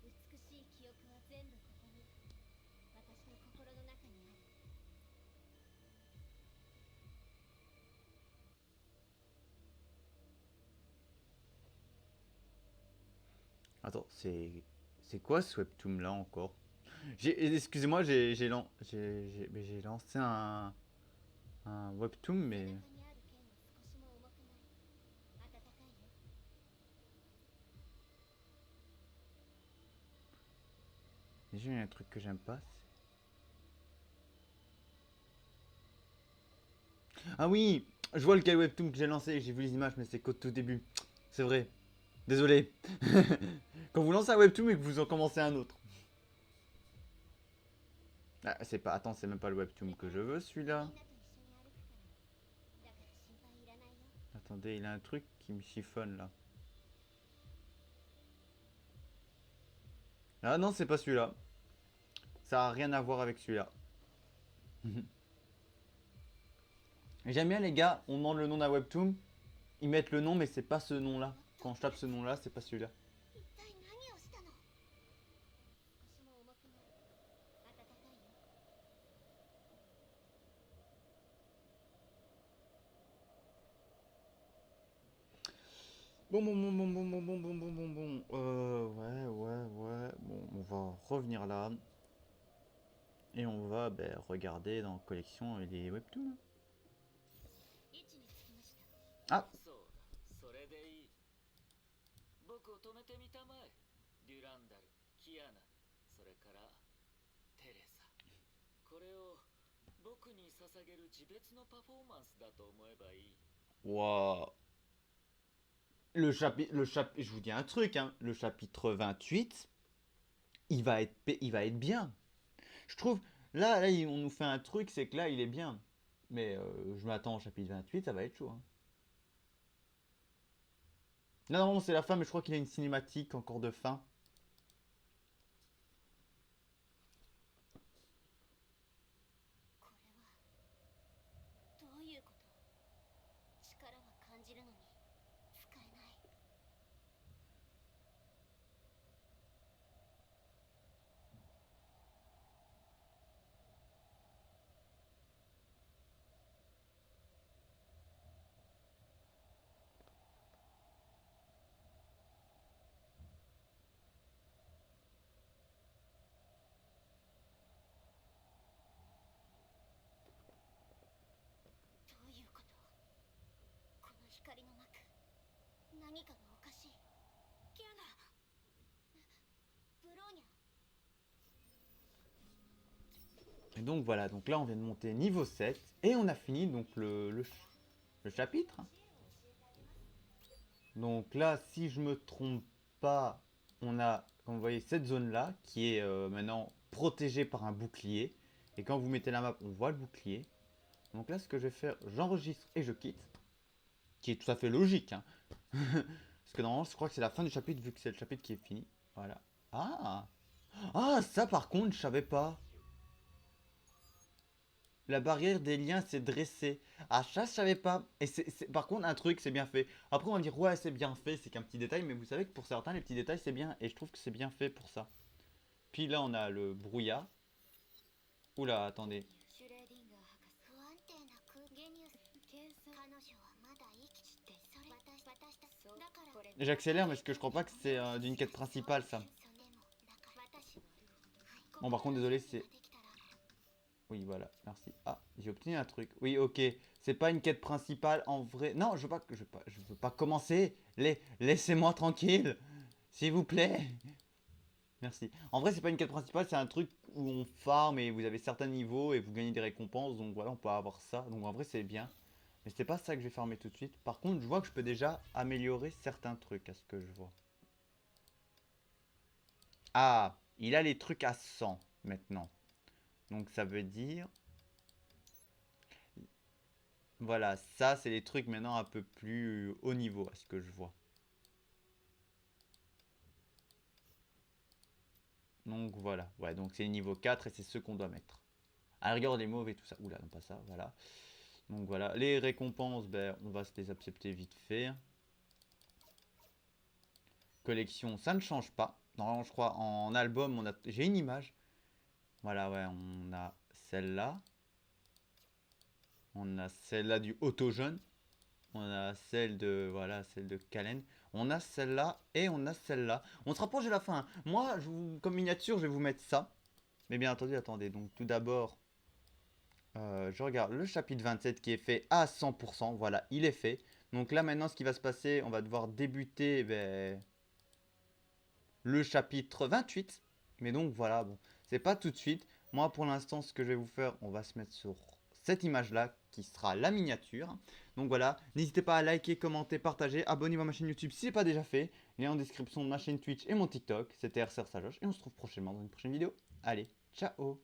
美しい記憶は全部ここに、私の心の中にある。Attends, c'est quoi ce webtoon là encore? Excusez-moi, mais j'ai lancé un webtoon, 背 mais 中にある剣は少しも重くない。暖かいよ。 déjà il y a un truc que j'aime pas. Ah oui, je vois lequel webtoon que j'ai lancé, j'ai vu les images, mais c'est qu'au tout début. C'est vrai. Désolé. Quand vous lancez un webtoon et que vous en commencez un autre. Ah, c'est pas. Attends, c'est même pas le webtoon que je veux celui-là. みんなと一緒に歩くから。だから心配いらないよ。 Attendez, il a un truc qui me chiffonne là. Ah non, c'est pas celui-là. Ça a rien à voir avec celui-là. J'aime bien les gars, on demande le nom d'un webtoon, ils mettent le nom mais c'est pas ce nom-là. Quand je tape ce nom-là, c'est pas celui-là. 一体何をしたの。少しも重くない。暖かいよ。 Bon. Ouais. Bon, on va revenir là. Et on va regarder dans collection les webtoons. 位置につきました。 Ah, そうだ。れでいい。僕を止めてみたまえ。デュランダル、キアナ、それからテレサ。これを僕に捧げる自別のパフォーマンスだと思えばいい。 Waouh. Je vous dis un truc, hein, le chapitre 28, il va être bien. Je trouve, là, on nous fait un truc, c'est que là, il est bien. Mais je m'attends au chapitre 28, ça va être chaud, hein. Là, normalement, c'est la fin, mais je crois qu'il y a une cinématique encore de fin. これはどういうこと？力は感じるのに使えない。どういうこと？この光の膜、何かがおかしい。キアナ、ブローニャ。 Et donc voilà, donc là, on vient de monter niveau 7. Et on a fini donc le chapitre. Donc là, si je me trompe pas, on a, comme vous voyez, cette zone-là qui est maintenant protégée par un bouclier. Et quand vous mettez la map, on voit le bouclier. Donc là, ce que je vais faire, j'enregistre et je quitte. Qui est tout à fait logique, hein. Parce que normalement, je crois que c'est la fin du chapitre, vu que c'est le chapitre qui est fini. Voilà. Ah! Ah, ça par contre, je savais pas. La barrière des liens s'est dressée. Ah, ça, je savais pas. Et par contre, un truc, c'est bien fait. Après, on va me dire, ouais, c'est bien fait, c'est qu'un petit détail. Mais vous savez que pour certains, les petits détails, c'est bien. Et je trouve que c'est bien fait pour ça. Puis là, on a le brouillard. Oula, attendez. シュレーディンガー博士不安定な空ゲニウス検査彼女はまだ生きてそれ私たちだからこれ J'accélère parce que je crois pas que c'est d'une quête principale, ça. Bon, par contre, désolé, c'est... Oui, voilà, merci. Ah, j'ai obtenu un truc. Oui, ok. C'est pas une quête principale en vrai. Non, je veux pas commencer. Laissez-moi tranquille. S'il vous plaît. Merci. En vrai, c'est pas une quête principale, c'est un truc où on farm et vous avez certains niveaux et vous gagnez des récompenses. Donc voilà, on peut avoir ça. Donc en vrai, c'est bien. Mais c'est pas ça que je vais farmer tout de suite. Par contre, je vois que je peux déjà améliorer certains trucs à ce que je vois. Ah, il a les trucs à 100 maintenant. Donc ça veut dire... Voilà, ça c'est les trucs maintenant un peu plus haut niveau à ce que je vois. Donc voilà, ouais, donc c'est niveau 4 et c'est ceux qu'on doit mettre. À la rigueur, les mauvais et tout ça. Oula, non pas ça, voilà. Donc voilà, les récompenses, ben, on va se les accepter vite fait. Collection, ça ne change pas. Normalement, je crois en album, j'ai une image. Voilà, ouais, on a celle-là. On a celle-là du auto-jeune. On a celle de, voilà, celle de Kalen. On a celle-là et on a celle-là. On se rapproche de la fin. Moi, comme miniature, je vais vous mettre ça. Mais bien entendu, attendez. Donc tout d'abord, je regarde le chapitre 27 qui est fait à 100%. Voilà, il est fait. Donc là, maintenant, ce qui va se passer, on va devoir débuter le chapitre 28. Mais donc, voilà, bon, c'est pas tout de suite. Moi, pour l'instant, ce que je vais vous faire, on va se mettre sur cette image-là qui sera la miniature. Donc voilà, n'hésitez pas à liker, commenter, partager, abonnez-vous à ma chaîne YouTube si ce n'est pas déjà fait. Lien en description de ma chaîne Twitch et mon TikTok. C'était RCR Sajoche et on se retrouve prochainement dans une prochaine vidéo. Allez, ciao!